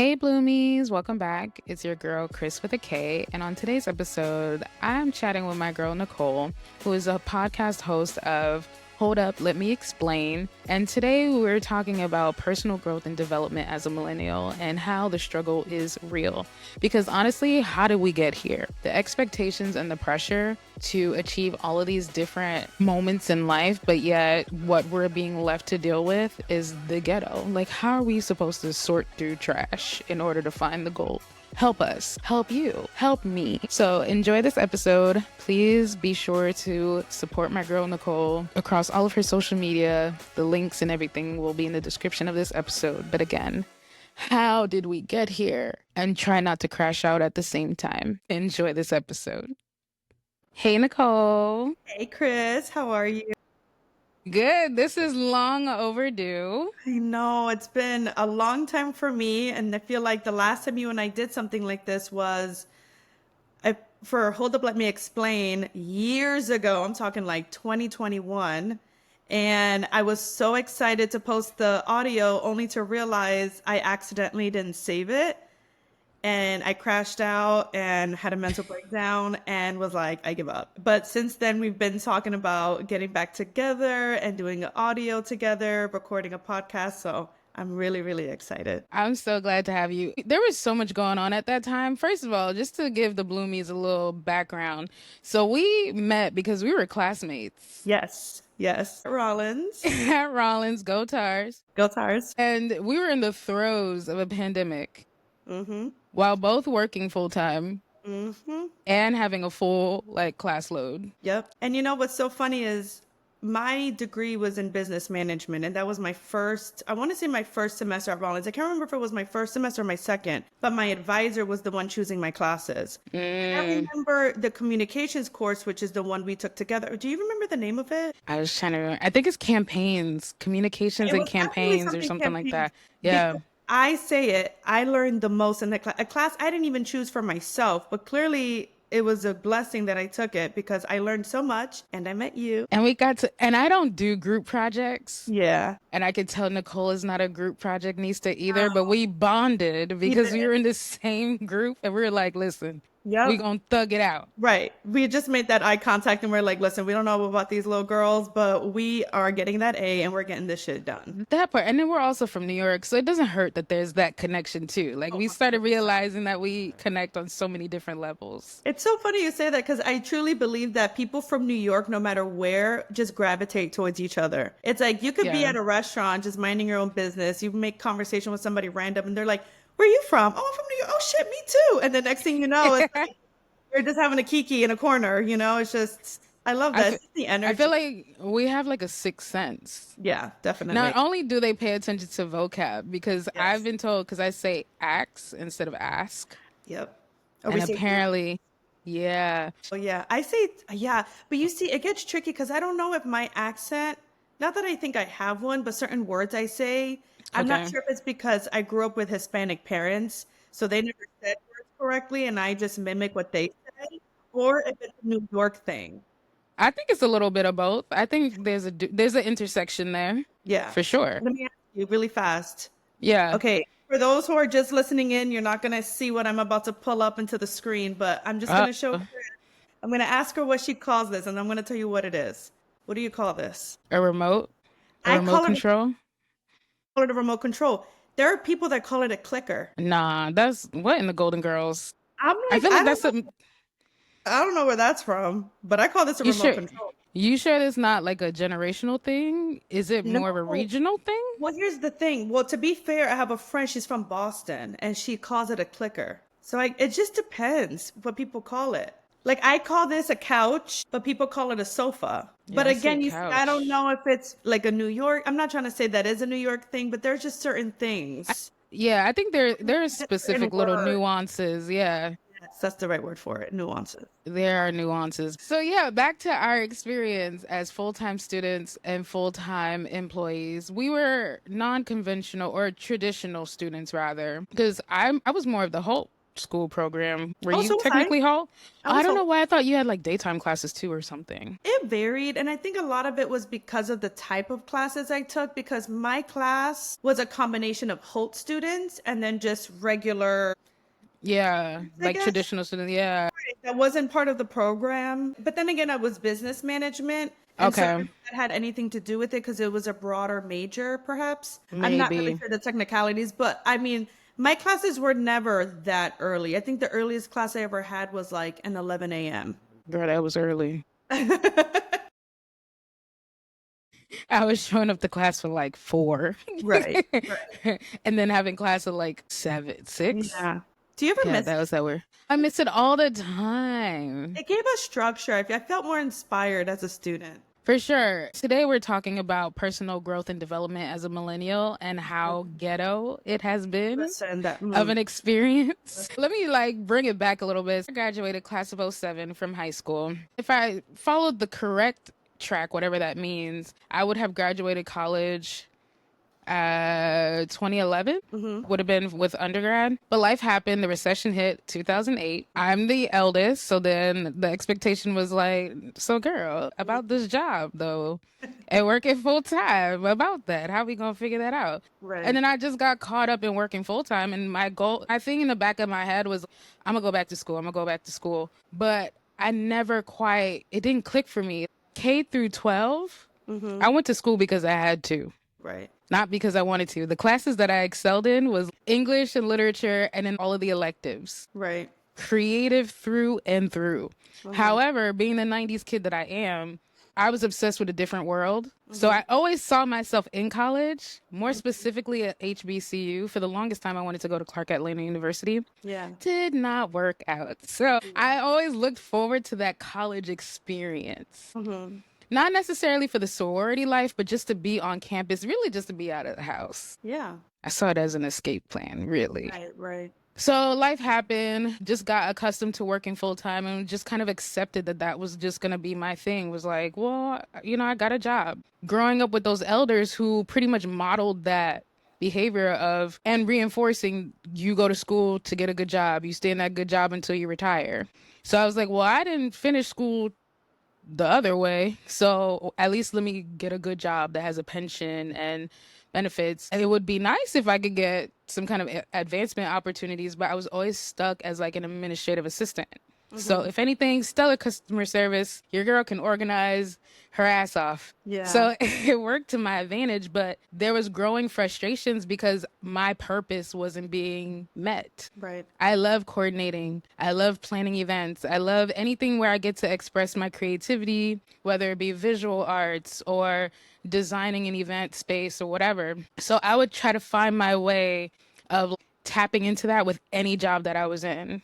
Hey Bloomies, welcome back. It's your girl Chris with a K, and on today's episode, I'm chatting with my girl Nicole, who is a podcast host of Hold Up, Let Me Explain. And today we're talking about personal growth and development as a millennial and how the struggle is real. Because honestly, how did we get here? The expectations and the pressure to achieve all of these different moments in life, but yet what we're being left to deal with is the ghetto. Like, how are we supposed to sort through trash in order to find the gold? Help us, help you, help me. So enjoy this episode. Please be sure to support my girl Nicole across all of her social media. The links and everything will be in the description of this episode. But again, how did we get here? And try not to crash out at the same time. Enjoy this episode. Hey, Nicole. Hey, Chris, how are you? Good. This is long overdue. I know it's been a long time for me, and I feel like the last time you and I did something like this was for Hold Up, Let Me Explain years ago. I'm talking like 2021. And I was so excited to post the audio only to realize I accidentally didn't save it. And I crashed out and had a mental breakdown and was like, I give up. But since then, we've been talking about getting back together and doing audio together, recording a podcast. So I'm really, really excited. I'm so glad to have you. There was so much going on at that time. First of all, just to give the Bloomies a little background. So we met because we were classmates Yes, yes. Rollins. at Rollins, Go Tars. Go Tars. And we were in the throes of a pandemic Mm-hmm. while both working full time Mm-hmm. and having a full class load. Yep. And you know what's so funny is my degree was in business management, and that was my first, I want to say my first semester at Rollins. I can't remember if it was my first semester or my second, but my advisor was the one choosing my classes. I remember the communications course, which is the one we took together. Do you remember the name of it? I was trying to remember. I think it's campaigns, communications It and was definitely campaigns or something like campaigns. that. Yeah. Because I say it, I learned the most in the class. A class I didn't even choose for myself, but clearly it was a blessing that I took it because I learned so much and I met you. And we got to, and I don't do group projects. Yeah. And I could tell Nicole is not a group project Nista either, but we bonded because we were in the same group and we were like, listen, Yep. we gonna thug it out. Right. We just made that eye contact and we're like, listen, we don't know about these little girls, but we are getting that A and we're getting this shit done. That part. And then we're also from New York, so it doesn't hurt that there's that connection too. Like we started realizing that we connect on so many different levels. It's so funny you say that because I truly believe that people from New York, no matter where, just gravitate towards each other. It's like you could be Yeah. at a restaurant just minding your own business. You make conversation with somebody random and they're like, where are you from? Oh, I'm from New York. Oh, shit, me too. And the next thing you know, it's like, you're just having a kiki in a corner, you know? It's just, I love I that. fe- It's the energy. I feel like we have like a sixth sense. Yeah, definitely. Not only do they pay attention to vocab, because I've Yes. been told, because I say ax instead of ask. Yep. Or we And say, apparently, yeah. oh yeah, I say yeah, but you see, it gets tricky because I don't know if my accent, not that I think I have one, but certain words I say, I'm not Okay. sure if it's because I grew up with Hispanic parents, so they never said words correctly, and I just mimic what they say, or if it's a New York thing. I think it's a little bit of both. I think there's an intersection there Yeah. for sure. Let me ask you really fast. Yeah. Okay, for those who are just listening in, you're not gonna see what I'm about to pull up into the screen, but I'm just Uh, gonna show her. I'm gonna ask her what she calls this, and I'm gonna tell you what it is. What do you call this? a remote, a I remote call control. it a remote control. There are people that call it a clicker. Nah, that's what in the Golden Girls. I'm I like, feel like that's a. I don't know where that's from, but I call this a You remote sure? control. You sure it's not like a generational thing? Is it No. more of a regional thing? Well, here's the thing. Well, to be fair, I have a friend, she's from Boston, and she calls it a clicker. So it just depends what people call it. Like I call this a couch, but people call it a sofa. But I say again, you see, I don't couch. know if it's like a New York. I'm not trying to say that is a New York thing, but there's just certain things. Yeah, I think there are Certain specific little words. nuances. Yeah, Yes, that's the right word for it. Nuances. there are nuances. So yeah, back to our experience as full-time students and full-time employees. We were non-conventional or traditional students rather, because I was more of the hope. school program. Were Oh, you so was I. technically home? I I was don't know home. why I thought you had like daytime classes too or something. It varied, and I think a lot of it was because of the type of classes I took, because my class was a combination of Holt students and then just regular, Yeah, I like guess, traditional students. Yeah. that wasn't part of the program. But then again, I was business management, and so I don't know Okay. if that had anything to do with it because it was a broader major, perhaps. I'm not really Maybe. sure the technicalities, but I mean, my classes were never that early. I think the earliest class I ever had was like an 11 a.m. Girl, that was early. I was showing up to class for like 4. Right. And then having class at like 7, 6. Yeah. Do you ever Yeah, miss that it? was that weird. I miss it all the time. It gave us structure. I felt more inspired as a student. For sure. Today we're talking about personal growth and development as a millennial and how ghetto it has been Listen, that of an experience. Let me like bring it back a little bit. I graduated class of '07 from high school. If I followed the correct track, whatever that means, I would have graduated college 2011 would have been with undergrad, but life happened. The recession hit 2008. I'm the eldest, so then the expectation was like, so girl, about this job though, and working full time, about that, how we gonna figure that out? And right. then I just got caught up in working full time, and my goal, I think in the back of my head was, I'm gonna go back to school, I'm gonna go back to school, but I never quite, it didn't click for me. K through 12, I went to school because I had to, Right. not because I wanted to. The classes that I excelled in was English and literature and then all of the electives. Right. Creative through and through. However, being the 90s kid that I am, I was obsessed with a different world. So I always saw myself in college, more specifically at HBCU. For the longest time, I wanted to go to Clark Atlanta University. Yeah. Did not work out. So I always looked forward to that college experience. Not necessarily for the sorority life, but just to be on campus, really just to be out of the house. Yeah. I saw it as an escape plan, really. Right. Right. So life happened, just got accustomed to working full time and just kind of accepted that that was just going to be my thing. Was like, well, I got a job. Growing up with those elders who pretty much modeled that behavior of and reinforcing you go to school to get a good job. You stay in that good job until you retire. So I was like, well, I didn't finish school the other way. So at least let me get a good job that has a pension and benefits. It would be nice if I could get some kind of advancement opportunities, but I was always stuck as like an administrative assistant. So if anything, stellar customer service, your girl can organize her ass off. Yeah. So it worked to my advantage, but there was growing frustrations because my purpose wasn't being met. Right. I love coordinating. I love planning events. I love anything where I get to express my creativity, whether it be visual arts or designing an event space or whatever. So I would try to find my way of tapping into that with any job that I was in.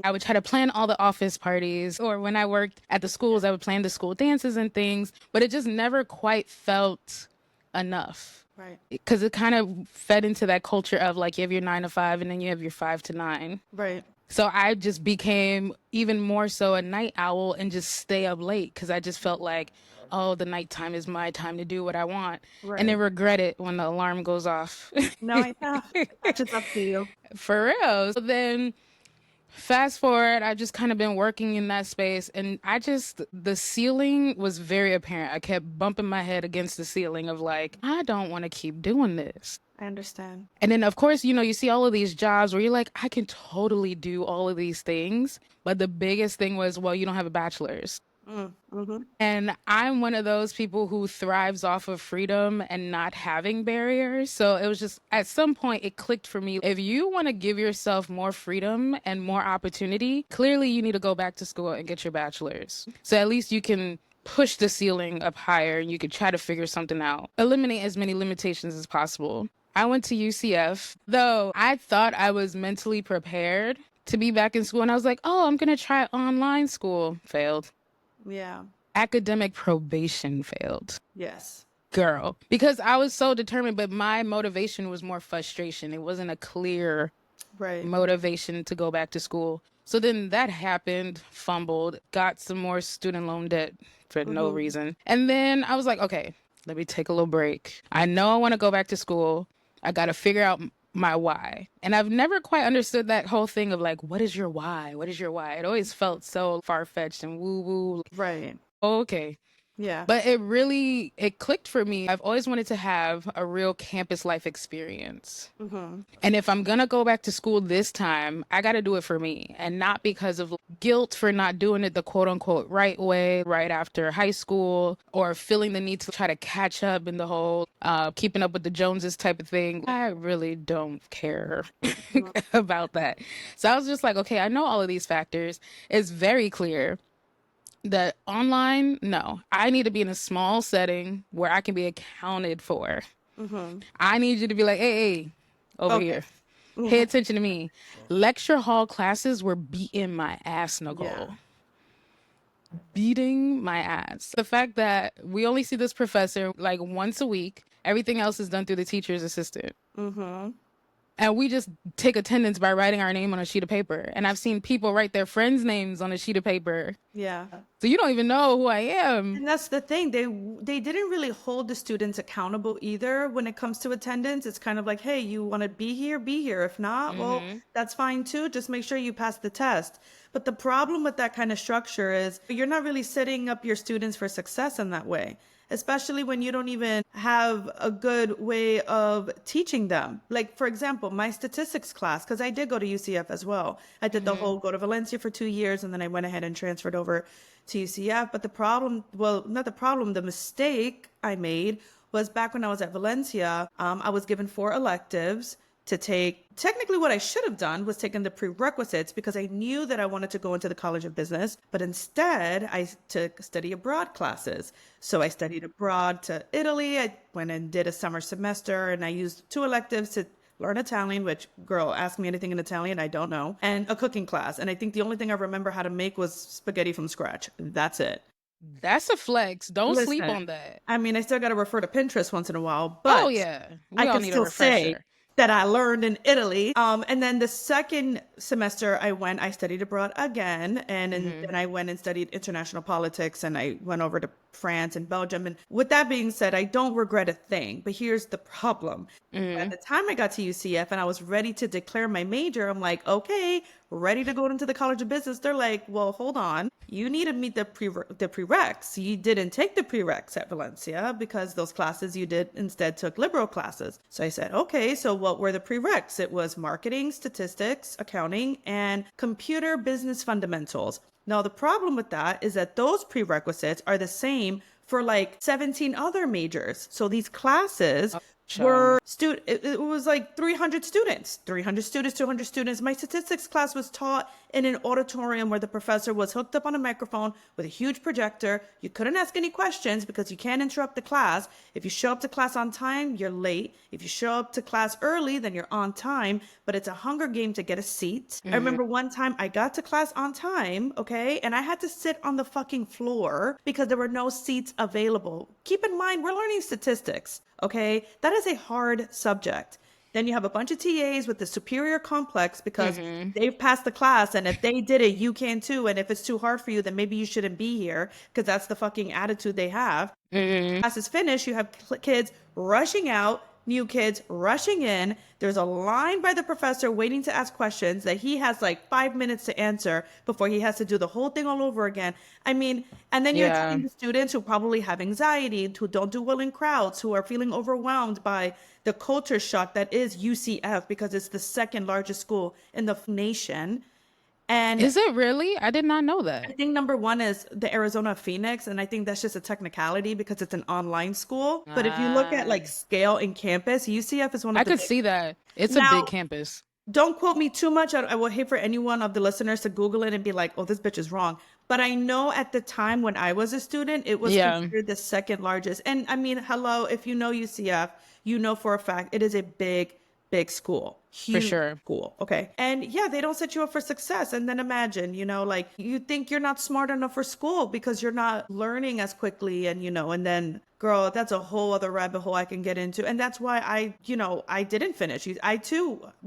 I would try to plan all the office parties, or when I worked at the schools, I would plan the school dances and things, but it just never quite felt enough. Right. Because it kind of fed into that culture of like you have your 9 to 5 and then you have your 5 to 9. Right. So I just became even more so a night owl and just stay up late because I just felt like, oh, the nighttime is my time to do what I want. Right. And then regret it when the alarm goes off. No, I know. It catches up to you. For real. So then fast forward, I've just kind of been working in that space and the ceiling was very apparent. I kept bumping my head against the ceiling of like, I don't want to keep doing this. I understand. And then, of course, you see all of these jobs where you're like, I can totally do all of these things. But the biggest thing was, well, you don't have a bachelor's. And I'm one of those people who thrives off of freedom and not having barriers. So it was just at some point it clicked for me. If you want to give yourself more freedom and more opportunity, clearly you need to go back to school and get your bachelor's. So at least you can push the ceiling up higher and you can try to figure something out. Eliminate as many limitations as possible. I went to UCF, though I thought I was mentally prepared to be back in school. And I was like, oh, I'm going to try online school. Failed. Yeah. Academic probation failed. Yes. Girl. Because I was so determined, but my motivation was more frustration. It wasn't a clear Right. motivation to go back to school. So then that happened, fumbled, got some more student loan debt for no reason. And then I was like, okay, let me take a little break. I know I want to go back to school. I got to figure out my why. And I've never quite understood that whole thing of like, what is your why? What is your why? It always felt so far-fetched and woo-woo. Right. Okay. Yeah. But it clicked for me. I've always wanted to have a real campus life experience. Mm-hmm. And if I'm going to go back to school this time, I got to do it for me and not because of guilt for not doing it the quote unquote right way right after high school or feeling the need to try to catch up in the whole keeping up with the Joneses type of thing. I really don't care about that. So I was just like, okay, I know all of these factors. It's very clear that online, no, I need to be in a small setting where I can be accounted for. Mm-hmm. I need you to be like, hey, over Okay. here. Pay attention to me. Lecture hall classes were beating my ass, Yeah. Nicole. Beating my ass. The fact that we only see this professor like once a week, everything else is done through the teacher's assistant. Mm-hmm. And we just take attendance by writing our name on a sheet of paper. And I've seen people write their friends' names on a sheet of paper. Yeah. So you don't even know who I am. And that's the thing. They didn't really hold the students accountable either when it comes to attendance. It's kind of like, hey, you want to be here, be here. If not, well, that's fine too. Just make sure you pass the test. But the problem with that kind of structure is you're not really setting up your students for success in that way, especially when you don't even have a good way of teaching them. Like, for example, my statistics class, because I did go to UCF as well. I did the whole go to Valencia for 2 years, and then I went ahead and transferred over to UCF. But the problem, well, not the problem, the mistake I made was back when I was at Valencia, I was given 4 electives to take. Technically, what I should have done was taken the prerequisites because I knew that I wanted to go into the College of Business, but instead I took study abroad classes. So I studied abroad to Italy. I went and did a summer semester, and I used 2 electives to learn Italian, which, girl, ask me anything in Italian, I don't know, and a cooking class. And I think the only thing I remember how to make was spaghetti from scratch. That's it. That's a flex. Don't sleep Listen, on that. I mean, I still got to refer to Pinterest once in a while, Oh, but yeah. I We all can need a still say refresher. that I learned in Italy. And then the second semester I studied abroad again. Then I went and studied international politics, and I went over to France and Belgium. And with that being said, I don't regret a thing. But here's the problem. At the time I got to UCF and I was ready to declare my major, I'm like, okay, ready to go into the College of Business. They're like, well, hold on. You need to meet the prereqs. You didn't take the prereqs at Valencia because those classes you did instead took liberal classes. So I said, okay, so what were the prereqs? It was marketing, statistics, accounting, and computer business fundamentals. Now, the problem with that is that those prerequisites are the same for like 17 other majors. So these classes were it was like 300 students, 200 students. My statistics class was taught in an auditorium where the professor was hooked up on a microphone with a huge projector. You couldn't ask any questions because you can't interrupt the class. If you show up to class on time, you're late. If you show up to class early, then you're on time, but it's a hunger game to get a seat. I remember one time I got to class on time, okay, and I had to sit on the fucking floor because there were no seats available. Keep in mind, we're learning statistics. Okay, that is a hard subject. Then you have a bunch of TAs with the superior complex because they've passed the class, and if they did it, you can too. And if it's too hard for you, then maybe you shouldn't be here because that's the fucking attitude they have. Class is finished, you have kids rushing out, new kids rushing in. There's a line by the professor waiting to ask questions that he has like 5 minutes to answer before he has to do the whole thing all over again. I mean, and then you're telling the students who probably have anxiety, who don't do well in crowds, who are feeling overwhelmed by the culture shock that is UCF because it's the second largest school in the nation. And Is it really? I did not know I that. think number 1 is the Arizona Phoenix, and I think that's just a technicality because it's an online school. But if you look at like scale in campus, UCF is one of I the could big. see that. It's a Now, big campus. don't quote me too much. I will hate for anyone of the listeners to Google it and be like, oh, this bitch is wrong. But I know at the time when I was a student, it was Yeah. considered the second largest. And I mean, hello, if you know UCF, you know for a fact it is a big school. Huge sure. school. Okay. And yeah, they don't set you up for success. And then imagine, like you think you're not smart enough for school because you're not learning as quickly and, and then girl, that's a whole other rabbit hole I can get into. And that's why I didn't finish. I too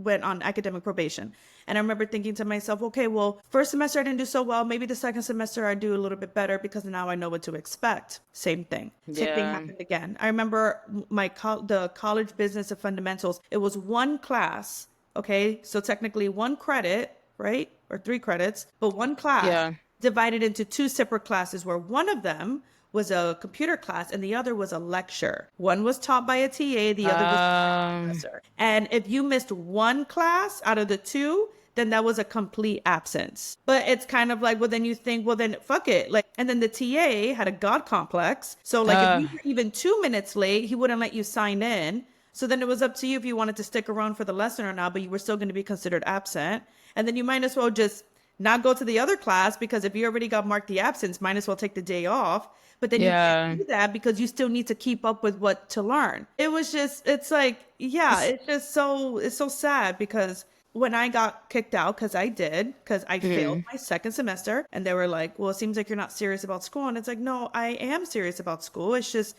went on academic probation. And I remember thinking to myself, okay, well, first semester I didn't do so well. Maybe the second semester I do a little bit better because now I know what to expect. Same thing. Same thing Yeah. happened again. I remember the college business of fundamentals. It was one class. Okay. So technically one credit, right? Or 3 credits, but one class Yeah. divided into 2 separate classes where one of them was a computer class and the other was a lecture. One was taught by a TA, the other was taught by a Um, professor. And if you missed one class out of the two, then that was a complete absence. But it's kind of like, well, then you think, well, then fuck it. Like, and then the TA had a God complex. So like if uh, you were even 2 minutes late, he wouldn't let you sign in. So then it was up to you if you wanted to stick around for the lesson or not, but you were still going to be considered absent. And then you might as well just not go to the other class because if you already got marked the absence, might as well take the day off. But then you yeah. can't do that because you still need to keep up with what to learn. It was just, it's like, yeah, It's- it's just so, it's so sad because when I got kicked out, because I failed mm, my second semester, and they were like, well, it seems like you're not serious about school. And it's like, no, I am serious about school. It's just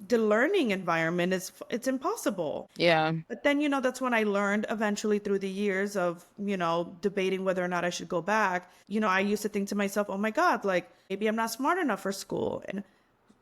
the learning environment it's impossible. yeah. But then, that's when I learned eventually through the years of, debating whether or not I should go back. I used to think to myself, oh my God, like maybe I'm not smart enough for school. And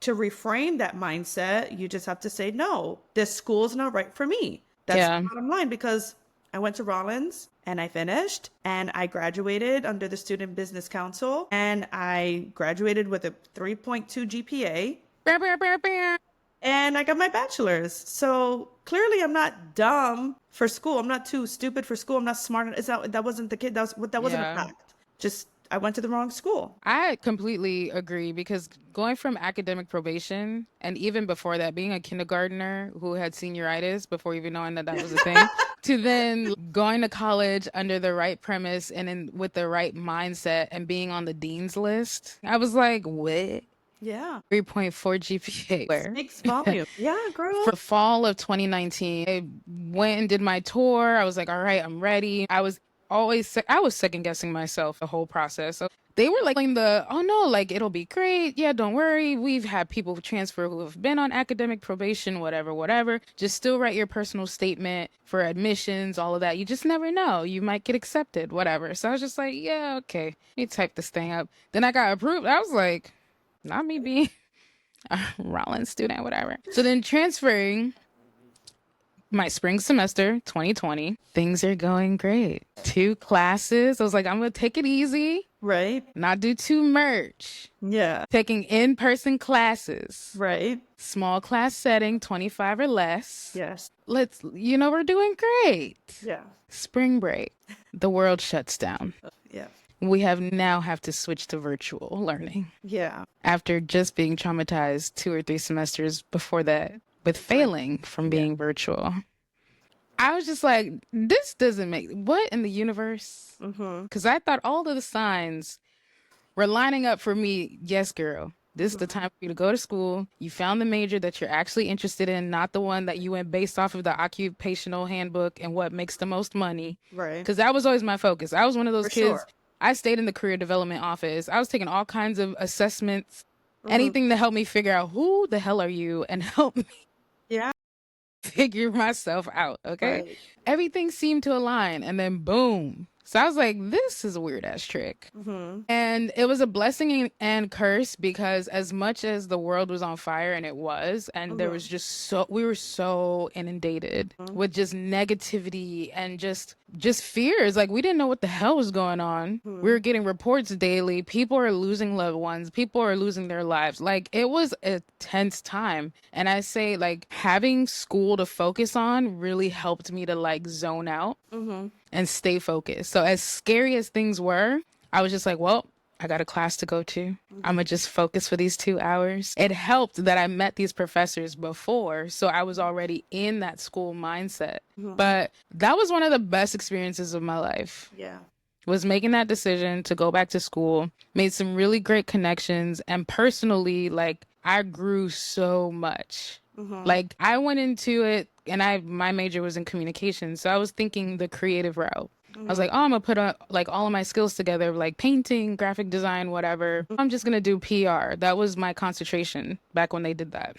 to reframe that mindset, you just have to say, no, this school is not right for me. That's the Yeah. bottom line because I went to Rollins and I finished and I graduated under the Student Business Council and I graduated with a 3.2 GPA. Bow, bow, bow, bow. And I got my bachelor's. So clearly I'm not dumb for school. I'm not too stupid for school. I'm not smart. That wasn't the kid. That wasn't a Yeah. fact. Just I went to the wrong school. I completely agree because going from academic probation and even before that, being a kindergartner who had senioritis before even knowing that that was a thing, to then going to college under the right premise and with the right mindset and being on the dean's list, I was like, what? Yeah. 3.4 GPA. Where? Speaks volume. Yeah, girl. For fall of 2019, I went and did my tour. I was like, all right, I'm ready. I was second guessing myself the whole process. So they were like, oh no, like it'll be great. Yeah, don't worry. We've had people transfer who have been on academic probation, whatever, whatever. Just still write your personal statement for admissions, all of that. You just never know. You might get accepted, whatever. So I was just like, yeah, okay. Let me type this thing up. Then I got approved. I was like, not me being a Rollins student, whatever. So then transferring my spring semester 2020, things are going great. 2 classes. I was like, I'm going to take it easy, Right. not do too much. Yeah. Taking in-person classes, Right. small class setting, 25 or less. Yes. We're doing great. Yeah. Spring break, the world shuts down. Yeah. We have to switch to virtual learning Yeah. after just being traumatized 2 or 3 semesters before that with failing from being virtual. I was just like, this doesn't make what in the universe? Mm-hmm. Because I thought all of the signs were lining up for me. Yes, girl, this is the time for you to go to school. You found the major that you're actually interested in, not the one that you went based off of the occupational handbook and what makes the most money. Right. Because that was always my focus. I was one of those For kids. sure. I stayed in the career development office. I was taking all kinds of assessments, anything to help me figure out who the hell are you and help me Yeah. figure myself out. Okay. Right. Everything seemed to align and then boom. So I was like, this is a weird ass trick. Mm-hmm. And it was a blessing and curse because as much as the world was on fire, and it was, and there was we were so inundated with just negativity and just fears. Like we didn't know what the hell was going on. We were getting reports daily. People are losing loved ones. People are losing their lives. Like it was a tense time. And I say like having school to focus on really helped me to like zone out and stay focused. So as scary as things were, I was just like, well, I got a class to go to. I'm going to just focus for these 2 hours. It helped that I met these professors before, so I was already in that school mindset. But that was one of the best experiences of my life. Yeah. Was making that decision to go back to school, made some really great connections, and personally, like, I grew so much. Like, I went into it, and my major was in communication, so I was thinking the creative route. I was like, oh, I'm gonna put like all of my skills together, like painting, graphic design, whatever. I'm just gonna do PR. That was my concentration back when they did that.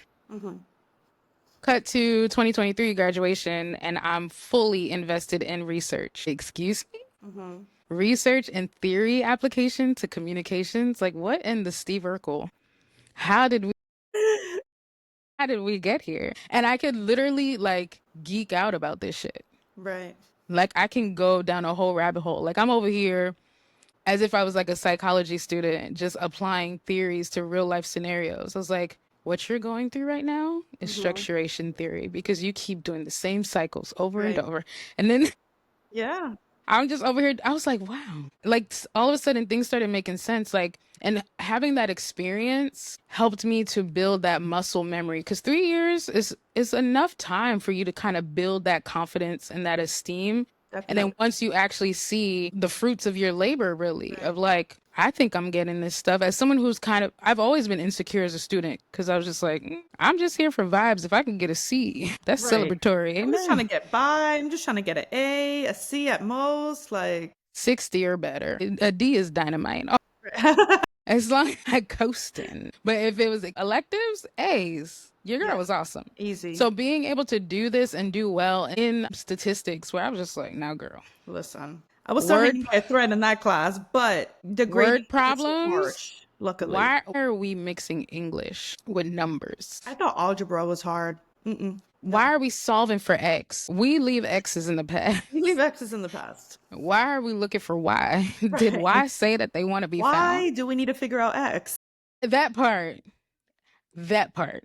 Cut to 2023 graduation, and I'm fully invested in research. Excuse me? Research and theory application to communications. Like, what in the Steve Urkel? How did we? How did we get here? And I could literally like geek out about this shit. Right. Like, I can go down a whole rabbit hole. Like, I'm over here as if I was like a psychology student, just applying theories to real life scenarios. I was like, what you're going through right now is structuration theory because you keep doing the same cycles over and Right. over. And then Yeah. I'm just over here. I was like, wow. Like all of a sudden things started making sense. Like, and having that experience helped me to build that muscle memory because 3 years is enough time for you to kind of build that confidence and that esteem. And then Definitely. once you actually see the fruits of your labor, really, Right. of like, I think I'm getting this stuff as someone who's kind of, I've always been insecure as a student because I was just like, I'm just here for vibes. If I can get a C, that's Right. celebratory. I'm just trying to Amen. get by. I'm just trying to get an A, a C at most. Like, 60 or better. A D is dynamite. As long as I coasting. But if it was electives, A's, your girl yeah, was awesome. easy. So being able to do this and do well in statistics where I was just like, now girl. Listen, I was still Word hanging by a thread in that class, but the grading word wasn't so problems. harsh, luckily. Why are we mixing English with numbers? I thought algebra was hard. Mm-mm. No. Why are we solving for X? We leave X's in the past. We leave X's in the past. Why are we looking for Y? Did Right. Y say that they want to be found? Why do we need to figure out X? That part. That part.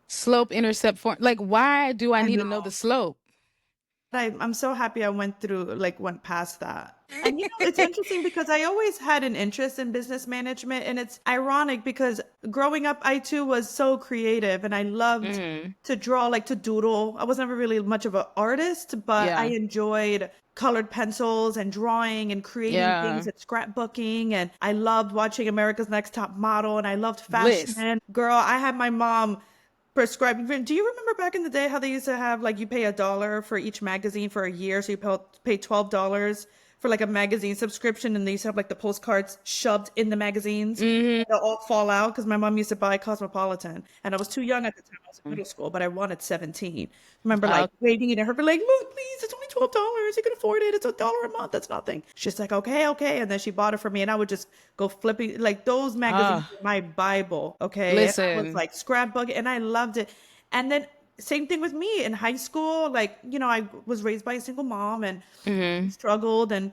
Slope, intercept, form. Like, why do I I need to know know. the slope? I'm so happy I went through, like, went past that. And it's interesting because I always had an interest in business management. And it's ironic because growing up, I too was so creative and I loved to draw, like to doodle. I was never really much of an artist, but I Yeah. enjoyed colored pencils and drawing and creating things Yeah. and scrapbooking. And I loved watching America's Next Top Model and I loved fashion. Bliss. Girl, I had my mom prescribing. Do you remember back in the day how they used to have like you pay $1 for each magazine for a year, so you pay $12 for like a magazine subscription, and they used to have like the postcards shoved in the magazines. They'll all fall out because my mom used to buy Cosmopolitan, and I was too young at the time. I was in middle school, but I wanted 17. Remember like Uh, waiting in her, like, look, please, it's only $12. You can afford it. It's $1 a month. That's nothing. She's like, okay, okay, and then she bought it for me, and I would just go flipping like those magazines uh, were my Bible. Okay, and I was listen. like scrapbooking, and I loved it. And then same thing with me in high school. Like, I was raised by a single mom and struggled. And,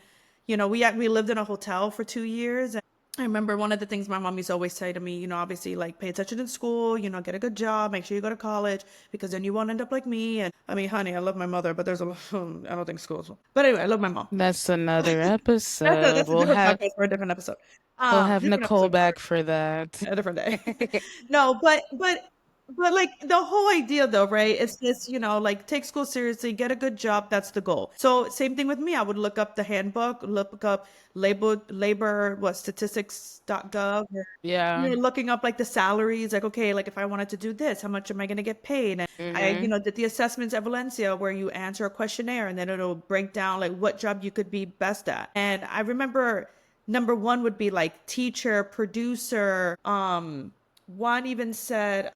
we lived in a hotel for 2 years. And I remember one of the things my mom used to always say to me, obviously, like, pay attention in school, get a good job, make sure you go to college, because then you won't end up like me. And I mean, honey, I love my mother, but there's I don't think school's. But anyway, I love my mom. That's another That's a, episode. that's a different podcast for a different episode. We'll have Different Nicole episode for back for that. a different day. No, but like the whole idea though, right? It's just, like take school seriously, get a good job. That's the goal. So same thing with me. I would look up the handbook, look up labor, statistics.gov, or, Yeah. looking up like the salaries, like, okay, like if I wanted to do this, how much am I going to get paid? And I, did the assessments at Valencia where you answer a questionnaire and then it'll break down like what job you could be best at. And I remember number one would be like teacher, producer. One even said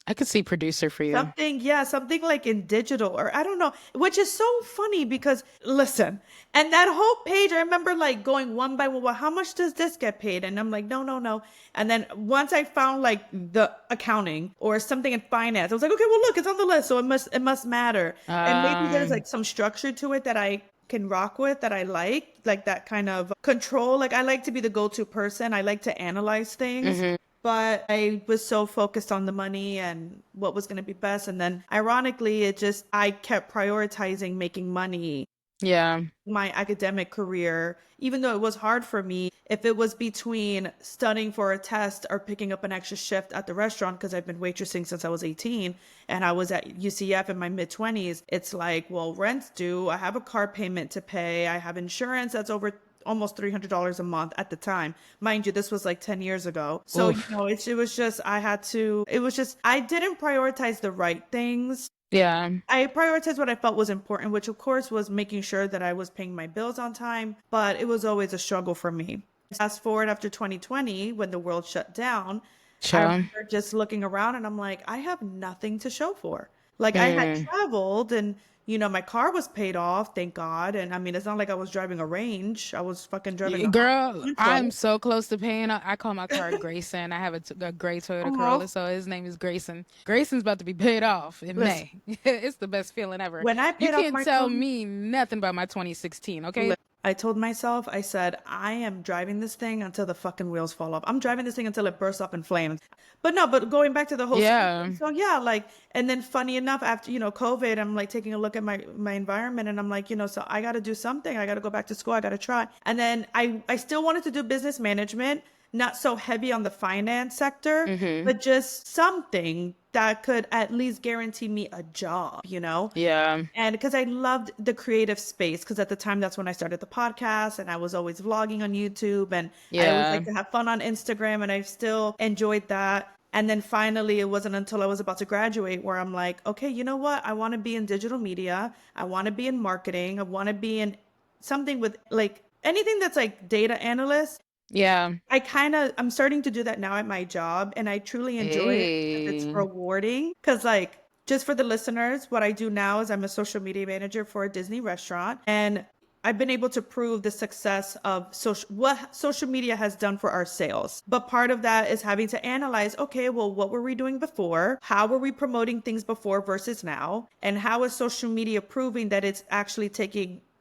I could see producer for you. something, yeah, something like in digital, or I don't know, which is so funny because listen, and that whole page, I remember like going one by one, well, how much does this get paid? And I'm like, no, no, no. And then once I found like the accounting or something in finance, I was like, okay, well, look, it's on the list, so it must matter. And maybe there's Um, like some structure to it that I can rock with, that I like that kind of control. Like I like to be the go-to person. I like to analyze things. But I was so focused on the money and what was going to be best. And then ironically, I kept prioritizing making money. yeah. My academic career, even though it was hard for me, if it was between studying for a test or picking up an extra shift at the restaurant, because I've been waitressing since I was 18 and I was at UCF in my mid 20s, it's like, well, rent's due. I have a car payment to pay. I have insurance that's over almost $300 a month at the time. Mind you, this was like 10 years ago. So, Oof. it was just, I didn't prioritize the right things. Yeah. I prioritized what I felt was important, which of course was making sure that I was paying my bills on time, but it was always a struggle for me. Fast forward after 2020, when the world shut down, I Sure. remember just looking around and I'm like, I have nothing to show for. Like I had Mm. traveled and my car was paid off, thank God. And I mean, it's not like I was driving a Range. I was fucking driving a Girl, I'm Honda. so close to paying. I call my car Grayson. I have a gray Toyota Corolla, Oh, so his name is Grayson. Grayson's about to be paid off in listen, May. It's the best feeling ever. when I You paid off can't my car, tell me nothing about my 2016, okay? I told myself, I said, I am driving this thing until the fucking wheels fall off. I'm driving this thing until it bursts up in flames. But no, but going back to the whole story. Yeah. So yeah, like, and then funny enough, after, COVID, I'm like taking a look at my environment and I'm like, so I got to do something. I got to go back to school. I got to try. And then I still wanted to do business management, not so heavy on the finance sector, Mm-hmm. but just something that could at least guarantee me a job. Yeah. And because I loved the creative space, because at the time that's when I started the podcast and I was always vlogging on YouTube and I always Yeah. like to have fun on Instagram and I still enjoyed that. And then finally, it wasn't until I was about to graduate where I'm like, okay, you know what? I want to be in digital media. I want to be in marketing. I want to be in something with like anything that's like data analyst. Yeah. I'm starting to do that now at my job and I truly enjoy it because it's Hey. rewarding. Because, like, just for the listeners, what I do now is I'm a social media manager for a Disney restaurant. And I've been able to prove the success of what social media has done for our sales. But part of that is having to analyze, okay, well, what were we doing before? How were we promoting things before versus now? And how is social media proving that it's actually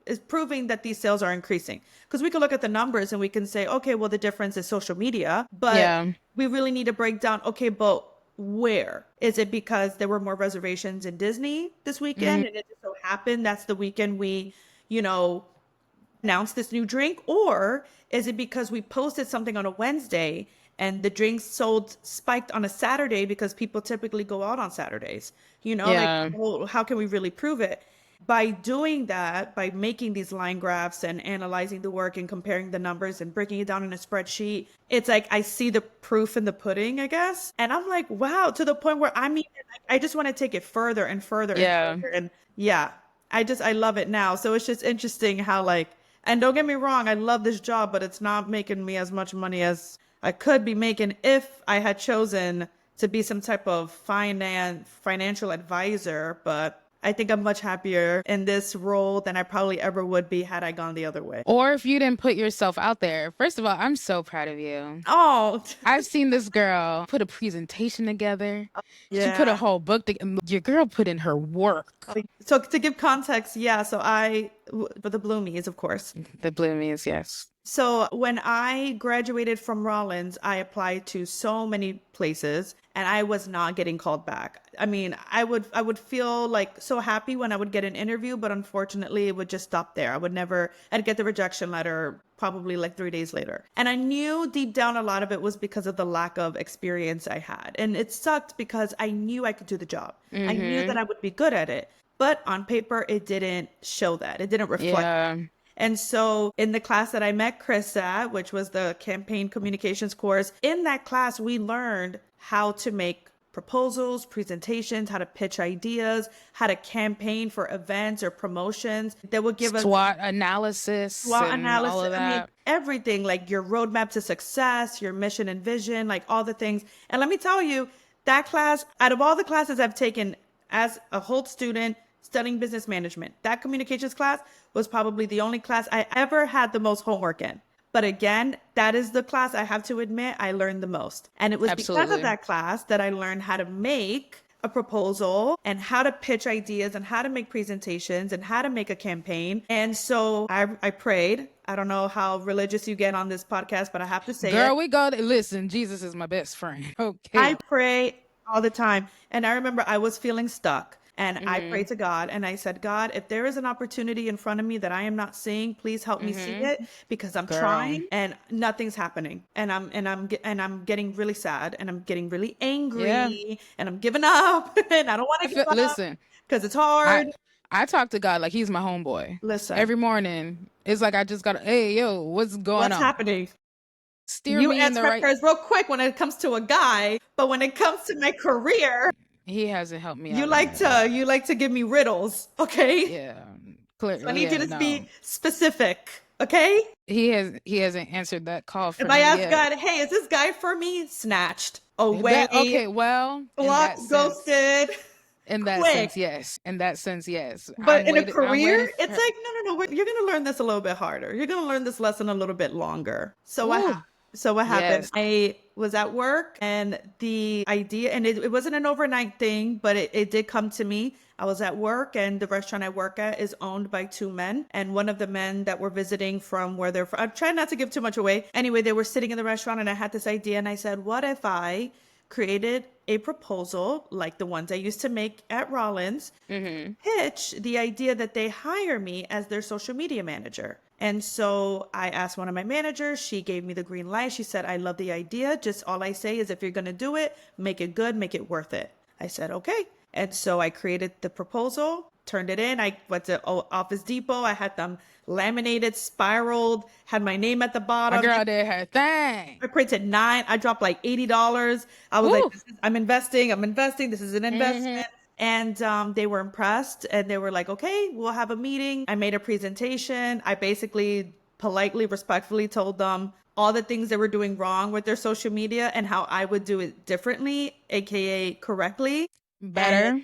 is proving that these sales are increasing? Because we can look at the numbers and we can say, okay, well, the difference is social media, but Yeah. we really need to break down, okay, but where? Is it because there were more reservations in Disney this Mm. weekend and it just so happened that's the weekend we, you know, announced this new drink? Or is it because we posted something on a Wednesday and the drinks sold spiked on a Saturday because people typically go out on Saturdays? Like, Yeah. well, how can we really prove it? By doing that, by making these line graphs and analyzing the work and comparing the numbers and breaking it down in a spreadsheet, it's like I see the proof in the pudding, I guess. And I'm like, wow, to the point where I just want to take it further and further and Yeah. further. And yeah, I love it now. So it's just interesting how, like, and don't get me wrong, I love this job, but it's not making me as much money as I could be making if I had chosen to be some type of financial advisor. But I think I'm much happier in this role than I probably ever would be had I gone the other way. Or if you didn't put yourself out there. First of all, I'm so proud of you. Oh, I've seen this girl put a presentation together. She put a yeah. whole book together. Your girl put in her work. So to give context, yeah, for the Bloomies, of course. The bloomies, yes. So when I graduated from Rollins, I applied to so many places and I was not getting called back. I mean, I would feel like so happy when I would get an interview, but unfortunately it would just stop there. I'd get the rejection letter probably like 3 days later. And I knew deep down a lot of it was because of the lack of experience I had. And it sucked because I knew I could do the job. I knew that Mm-hmm. I would be good at it. But on paper, it didn't show that. It didn't reflect. Yeah. And so in the class that I met Chris at, which was the campaign communications course, in that class, we learned how to make proposals, presentations, how to pitch ideas, how to campaign for events or promotions. They would give us SWOT analysis SWOT and all analysis. of I mean, that. everything, like your roadmap to success, your mission and vision, like all the things. And let me tell you, that class, out of all the classes I've taken as a whole student studying business management, that communications class was probably the only class I ever had the most homework in. But again, that is the class I have to admit I learned the most. And it was because of Absolutely. that class that I learned how to make a proposal and how to pitch ideas and how to make presentations and how to make a campaign. And so I prayed. I don't know how religious you get on this podcast, but I have to say it. Girl, listen, Jesus is my best friend. I Okay. pray all the time. And I remember I was feeling stuck. And I Mm-hmm. prayed to God and I said, God, if there is an opportunity in front of me that I am not seeing, please help me see Mm-hmm. it because I'm Girl. trying and nothing's happening. And I'm getting really sad and I'm getting really Yeah. angry and I'm giving up and I don't want to give up Listen, because it's I hard. I talk to God like he's my homeboy. Listen, Every morning. It's like I just gotta, hey, yo, what's going what's on? happening? Steer You me in answer the my right. prayers real quick when it comes to a guy, but when it comes to my career, He hasn't helped me You out on like that. to give me riddles, okay? Yeah, So I clear. need you Yeah, to no. be specific, okay? He hasn't answered that call If for I me ask yet. God, hey, is this guy for me? Snatched That away, okay, well, blocked, ghosted, quick. yes. In that sense, yes. But in a I'm career, waiting it's for like, no, you're going to learn this a little bit harder. You're going to learn this lesson a little bit longer. Ooh, So what happened? yes. I was at work and the idea, and it wasn't an overnight thing, but it did come to me. I was at work and the restaurant I work at is owned by two men. And one of the men that were visiting from where they're from, I'm trying not to give too much away. Anyway, they were sitting in the restaurant and I had this idea and I said, what if I created a proposal like the ones I used to make at Rollins, Mm-hmm. pitch the idea that they hire me as their social media manager. And so I asked one of my managers, she gave me the green light. She said, I love the idea. Just all I say is if you're going to do it, make it good, make it worth it. I said, okay. And so I created the proposal, turned it in. I went to Office Depot. I had them laminated, spiraled, had my name at the My bottom. girl did her thing. I printed nine. I dropped like $80. I was like, Woo. I'm investing. I'm investing. This is an Mm-hmm. investment. And they were impressed and they were like, okay, we'll have a meeting. I made a presentation. I basically politely, respectfully told them all the things they were doing wrong with their social media and how I would do it differently, AKA correctly. And Better.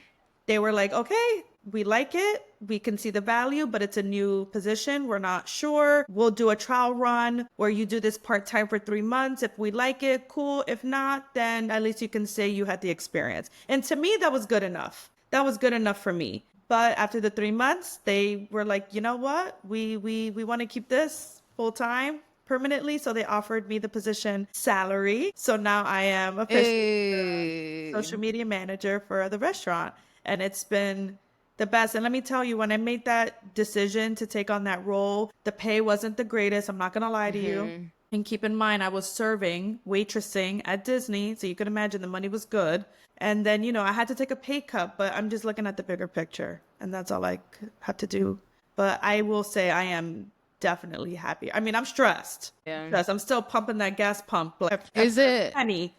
they were like, okay, we like it. We can see the value, but it's a new position. We're not sure. We'll do a trial run where you do this part time for 3 months. If we like it, cool. If not, then at least you can say you had the experience. And to me, that was good enough. That was good enough for me. But after the 3 months, they were like, you know what? We want to keep this full time permanently. So they offered me the position salary. So now I am officially Hey. social media manager for the restaurant. And it's been the best. And let me tell you, when I made that decision to take on that role, the pay wasn't the greatest. I'm not going to lie to you. Mm-hmm. And keep in mind, I was serving, waitressing at Disney. So you can imagine the money was good. And then, I had to take a pay cut, but I'm just looking at the bigger picture. And that's all I have to do. But I will say I am definitely happy. I mean, I'm stressed. Yeah. I'm still pumping that gas pump like Is every it? penny,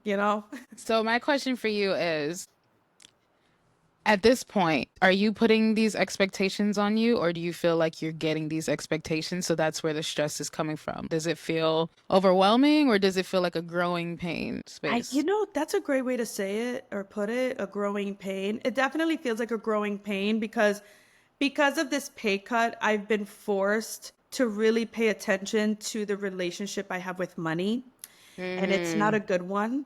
you know? So my question for you is, at this point, are you putting these expectations on you, or do you feel like you're getting these expectations? So that's where the stress is coming from. Does it feel overwhelming, or does it feel like a growing pain space? That's a great way to say it or put it, a growing pain. It definitely feels like a growing pain because of this pay cut, I've been forced to really pay attention to the relationship I have with money, and it's not Mm-hmm. a good one.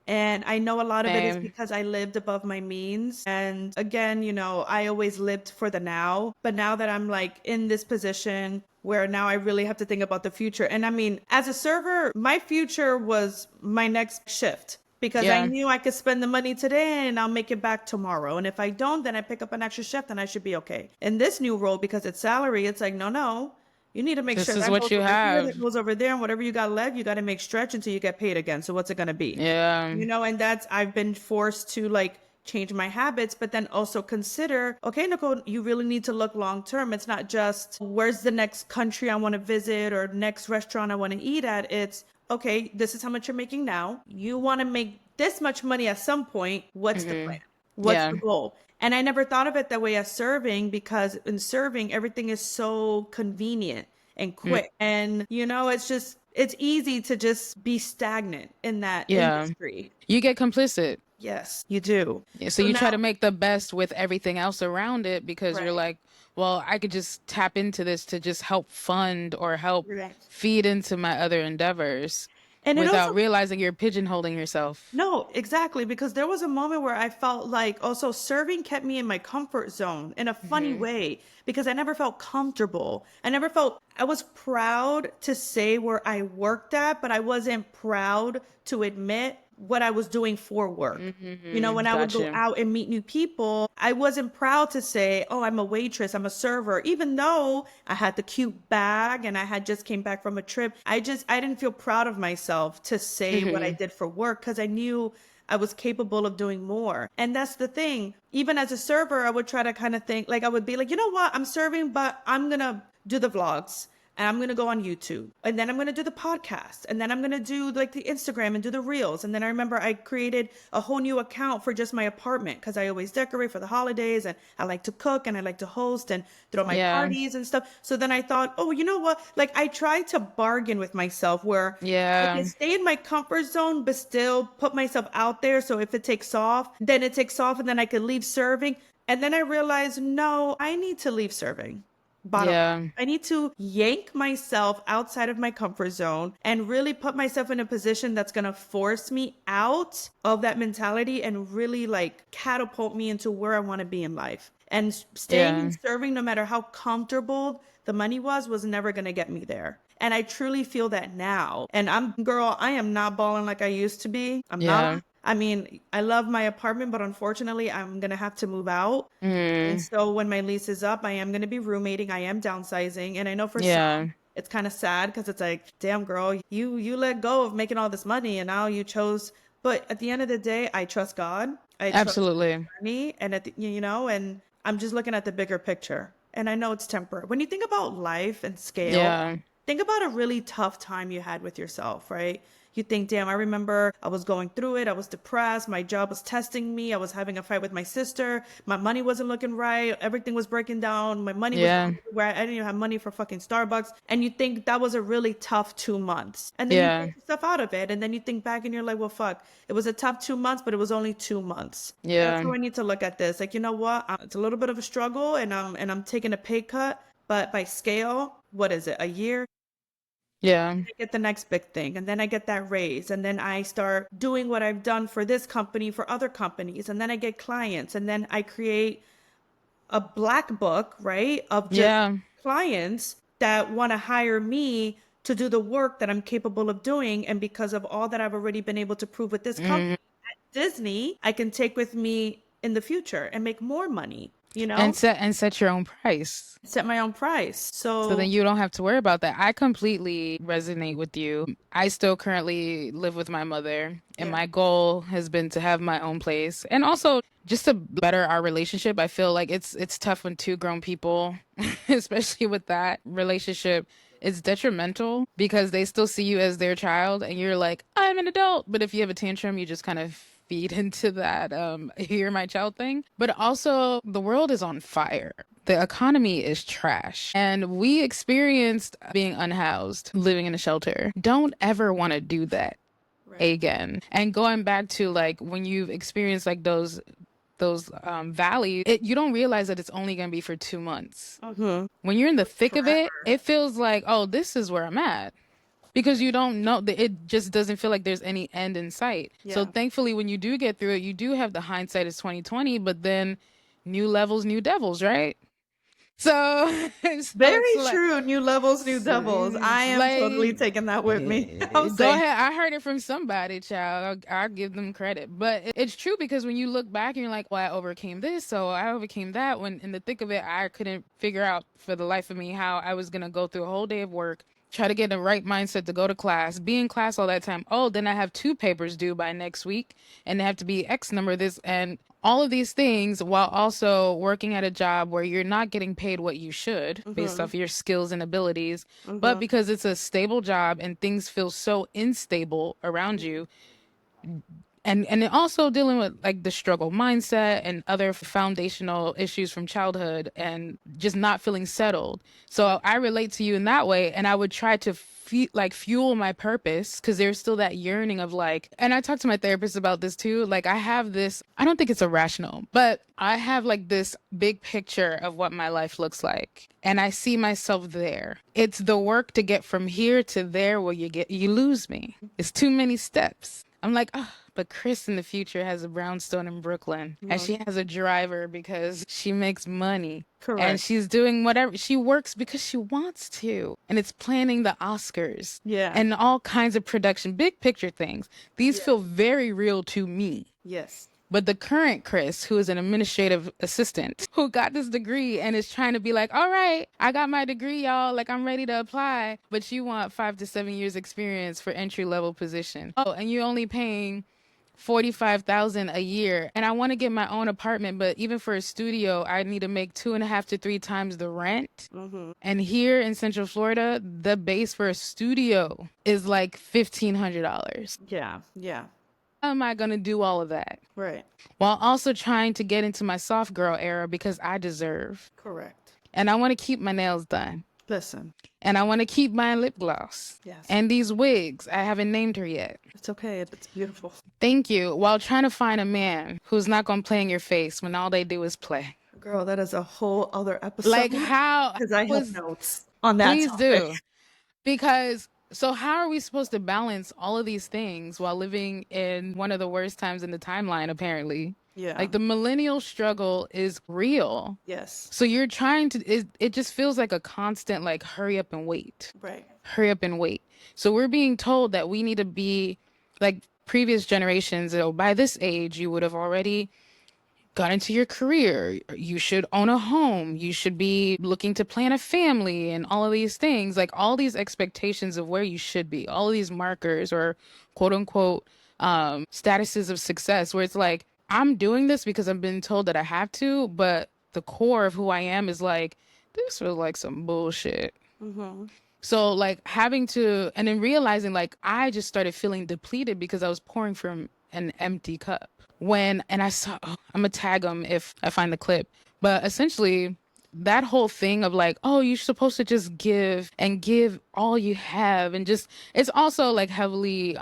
And I know a lot of it is Same. because I lived above my means. And again, I always lived for the now. But now that I'm like in this position where now I really have to think about the future. And I mean, as a server, my future was my next shift because I Yeah. knew I could spend the money today and I'll make it back tomorrow. And if I don't, then I pick up an extra shift and I should be okay. In this new role, because it's salary, it's like, no, no. You need to make This sure is that what goes you over here, have. that goes over there, and whatever you got left, you got to make stretch until you get paid again. So what's it going to be? Yeah. And I've been forced to like change my habits, but then also consider, okay, Nicole, you really need to look long term. It's not just where's the next country I want to visit or next restaurant I want to eat at. It's okay, this is how much you're making now. You want to make this much money at some point. What's the plan? Mm-hmm. What's Yeah. the goal? And I never thought of it that way as serving because in serving, everything is so convenient and Mm, quick. And, it's easy to just be stagnant in that yeah. industry. You get complicit. Yes, you do. Yeah, so So you try now, to make the best with everything else around it because you're right, like, well, I could just tap into this to just help fund or help right. feed into my other endeavors And it also, without realizing you're pigeonholing yourself. no, exactly, because there was a moment where I felt like also serving kept me in my comfort zone in a funny Hmm. way because I never felt comfortable. I was proud to say where I worked at, but I wasn't proud to admit what I was doing for work. When I would go Gotcha. out and meet new people, I wasn't proud to say, oh, I'm a waitress, I'm a server, even though I had the cute bag and I had just came back from a trip. I didn't feel proud of myself to say what I Hmm. did for work because I knew I was capable of doing more. And that's the thing. Even as a server, I would try to kind of think like I would be like, you know what? I'm serving, but I'm going to do the vlogs. and I'm going to go on YouTube, and then I'm going to do the podcast, and then I'm going to do like the Instagram and do the reels. And then I remember I created a whole new account for just my apartment because I always decorate for the holidays, and I like to cook and I like to host and throw my Yeah. parties and stuff. So then I thought, oh, you know what? Like I tried to bargain with myself where I Yeah. can stay in my comfort zone, but still put myself out there. So if it takes off, then it takes off, and then I could leave serving. And then I realized, no, I need to leave serving. Bottom line. Yeah. I need to yank myself outside of my comfort zone and really put myself in a position that's going to force me out of that mentality and really like catapult me into where I want to be in life. And staying Yeah. and serving, no matter how comfortable the money was never going to get me there. And I truly feel that now. And I am not balling like I used to be. I'm Yeah. not. I mean, I love my apartment, but unfortunately, I'm going to have to move out. And Mm. so when my lease is up, I am going to be roommating. I am downsizing. And I know for Yeah. some, it's kind of sad because it's like, damn, girl, you let go of making all this money and now you chose. But at the end of the day, I trust God. I trust Absolutely. me. And and I'm just looking at the bigger picture. And I know it's temporary. When you think about life and scale, Yeah. think about a really tough time you had with yourself, right? You think, damn, I remember I was going through it. I was depressed. My job was testing me. I was having a fight with my sister. My money wasn't looking right. Everything was breaking down. My money was Yeah. going everywhere. I didn't even have money for fucking Starbucks. And you think that was a really tough 2 months. And then you Yeah. get yourself out of it. And then you think back and you're like, well, fuck, it was a tough 2 months, but it was only 2 months. That's Yeah. how I need to look at this. Like, you know what? It's a little bit of a struggle and I'm taking a pay cut, but by scale, what is it? A year? Yeah. I get the next big thing, and then I get that raise, and then I start doing what I've done for this company for other companies, and then I get clients, and then I create a black book, right, of just Yeah. clients that want to hire me to do the work that I'm capable of doing. And because of all that I've already been able to prove with this company Mm. at Disney, I can take with me in the future and make more money, And set your own price. set my own price. So then So, you don't have to worry about that. I completely resonate with you. I still currently live with my mother, and yeah. my goal has been to have my own place. And also just to better our relationship. I feel like it's tough when two grown people, especially with that relationship, it's detrimental because they still see you as their child and you're like, I'm an adult. But if you have a tantrum, you just kind of feed into that you're my child thing. But also the world is on fire. The economy is trash. And we experienced being unhoused, living in a shelter. Don't ever want to do that Right. again. And going back to like when you've experienced like those valleys, you don't realize that it's only going to be for 2 months. Mm-hmm. When you're in the thick of it, Forever. it feels like, oh, this is where I'm at. Because you don't know that it just doesn't feel like there's any end in sight. So Yeah. thankfully, when you do get through it, you do have the hindsight is 2020, but then new levels, new devils, right? So, so it's Very like, true. New levels, new doubles. I it's am totally like, taking that with me. I'm go saying, ahead. I heard it from somebody, child. I'll give them credit. But it's true because when you look back and you're like, well, I overcame this, so I overcame that. When in the thick of it, I couldn't figure out for the life of me how I was going to go through a whole day of work, try to get the right mindset to go to class, be in class all that time. Oh, then I have 2 papers due by next week, and they have to be X number of this. And all of these things while also working at a job where you're not getting paid what you should based mm-hmm, off your skills and abilities, but mm-hmm, because it's a stable job and things feel so unstable around you, and then also dealing with like the struggle mindset and other foundational issues from childhood and just not feeling settled. So I relate to you in that way, and I would try to fuel my purpose because there's still that yearning of like, and I talked to my therapist about this too. Like I have this, I don't think it's irrational, but I have like this big picture of what my life looks like. And I see myself there. It's the work to get from here to there where you lose me. It's too many steps. I'm like, oh, but Chris in the future has a brownstone in Brooklyn and no, she has a driver because she makes money and correct. she's doing whatever. She works because she wants to. And it's planning the Oscars Yeah. and all kinds of production, big picture things. These Yeah. feel very real to me. Yes. But the current Chris, who is an administrative assistant, who got this degree and is trying to be like, all right, I got my degree, y'all. Like, I'm ready to apply. But you want 5 to 7 years experience for entry level position. Oh, and you're only paying $45,000 a year, and I want to get my own apartment, but even for a studio, I need to make 2.5 to 3 times the rent. And here in Central Florida, the base for a studio is like $1,500. Yeah. Yeah. How am I gonna do all of that Right. while also trying to get into my soft girl era because I deserve, Correct. and I want to keep my nails done, Listen. and I want to keep my lip gloss Yes. and these wigs. I haven't named her yet. It's okay. It's beautiful. Thank you. While trying to find a man who's not gonna play in your face when all they do is play. Girl, that is a whole other episode. Like how Because I have was notes on that please topic. do. Because so how are we supposed to balance all of these things while living in one of the worst times in the timeline, apparently? Yeah. Like the millennial struggle is real. Yes. So you're trying to, it just feels like a constant, like, hurry up and wait. Right. Hurry up and wait. So we're being told that we need to be like previous generations. By this age, you would have already got into your career. You should own a home. You should be looking to plan a family and all of these things, like all these expectations of where you should be, all of these markers or quote unquote statuses of success, where it's like, I'm doing this because I've been told that I have to, but the core of who I am is like, this was like some bullshit. So like having to, and then realizing like I just started feeling depleted because I was pouring from an empty cup. And I saw, I'm gonna tag them if I find the clip, but essentially that whole thing of like, oh, you're supposed to just give and give all you have, and just, it's also like heavily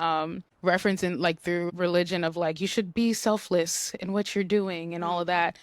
referencing like through religion of like you should be selfless in what you're doing and all of that.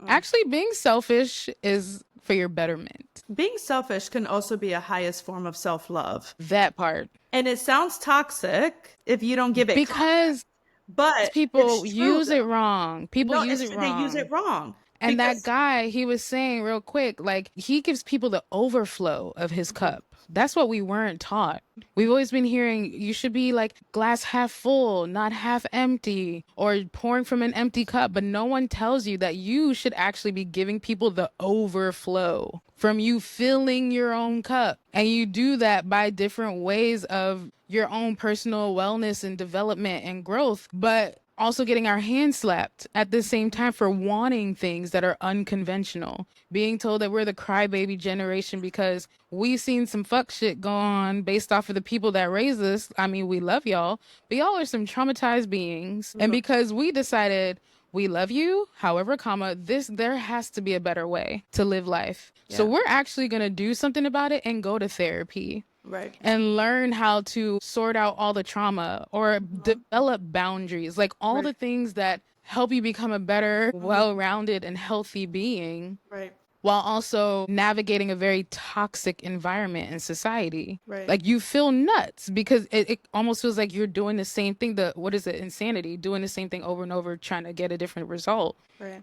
Actually, being selfish is for your betterment. Being selfish can also be a highest form of self-love. That part. And it sounds toxic if you don't give it Because but people it's true, use it though. wrong. People No, use it's it true. They use wrong. it wrong. And Because that guy, he was saying real quick, like he gives people the overflow of his cup. That's what we weren't taught. We've always been hearing you should be like glass half full, not half empty, or pouring from an empty cup. But no one tells you that you should actually be giving people the overflow from you filling your own cup. And you do that by different ways of your own personal wellness and development and growth. But also getting our hands slapped at the same time for wanting things that are unconventional, being told that we're the crybaby generation because we've seen some fuck shit go on based off of the people that raised us. I mean, we love y'all, but y'all are some traumatized beings. And because we decided we love you, however, there has to be a better way to live life. So we're actually going to do something about it and go to therapy. right. And learn how to sort out all the trauma or develop boundaries, like all the things that help you become a better, well-rounded and healthy being, Right. while also navigating a very toxic environment in society. Right. Like you feel nuts because it almost feels like you're doing the same thing, what is it, insanity, doing the same thing over and over, trying to get a different result. Right.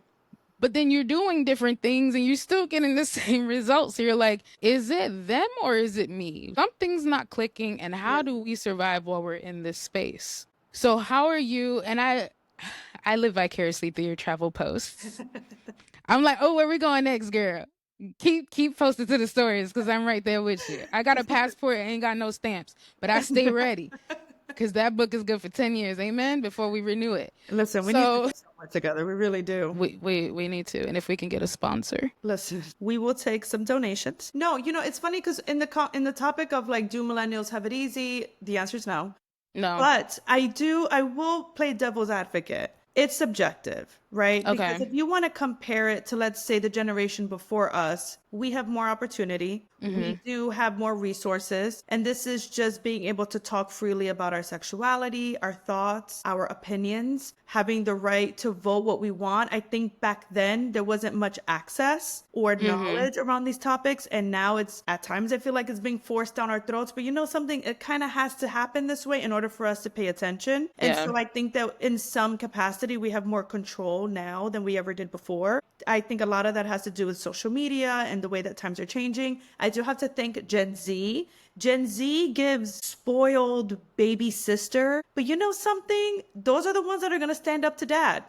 But then you're doing different things and you're still getting the same results. So you're like, is it them or is it me? Something's not clicking. And how do we survive while we're in this space? So how are you? And I live vicariously through your travel posts. I'm like, oh, where we going next, girl? Keep posting to the stories because I'm right there with you. I got a passport and ain't got no stamps, but I stay ready. Because that book is good for 10 years, amen, before we renew it. Listen, we need to do so much together. We really do. We need to. And if we can get a sponsor. Listen, we will take some donations. No, it's funny because in the topic of like, do millennials have it easy? The answer is no. No. But I will play devil's advocate. It's subjective, right? Okay. Because if you want to compare it to, let's say, the generation before us, we have more opportunity. We do have more resources. And this is just being able to talk freely about our sexuality, our thoughts, our opinions, having the right to vote what we want. I think back then there wasn't much access or knowledge around these topics. And now it's, at times I feel like it's being forced down our throats. But something, it kind of has to happen this way in order for us to pay attention. And so I think that in some capacity, we have more control now than we ever did before. I think a lot of that has to do with social media and the way that times are changing. I do have to thank Gen Z. Gen Z gives spoiled baby sister, but something? Those are the ones that are going to stand up to dad.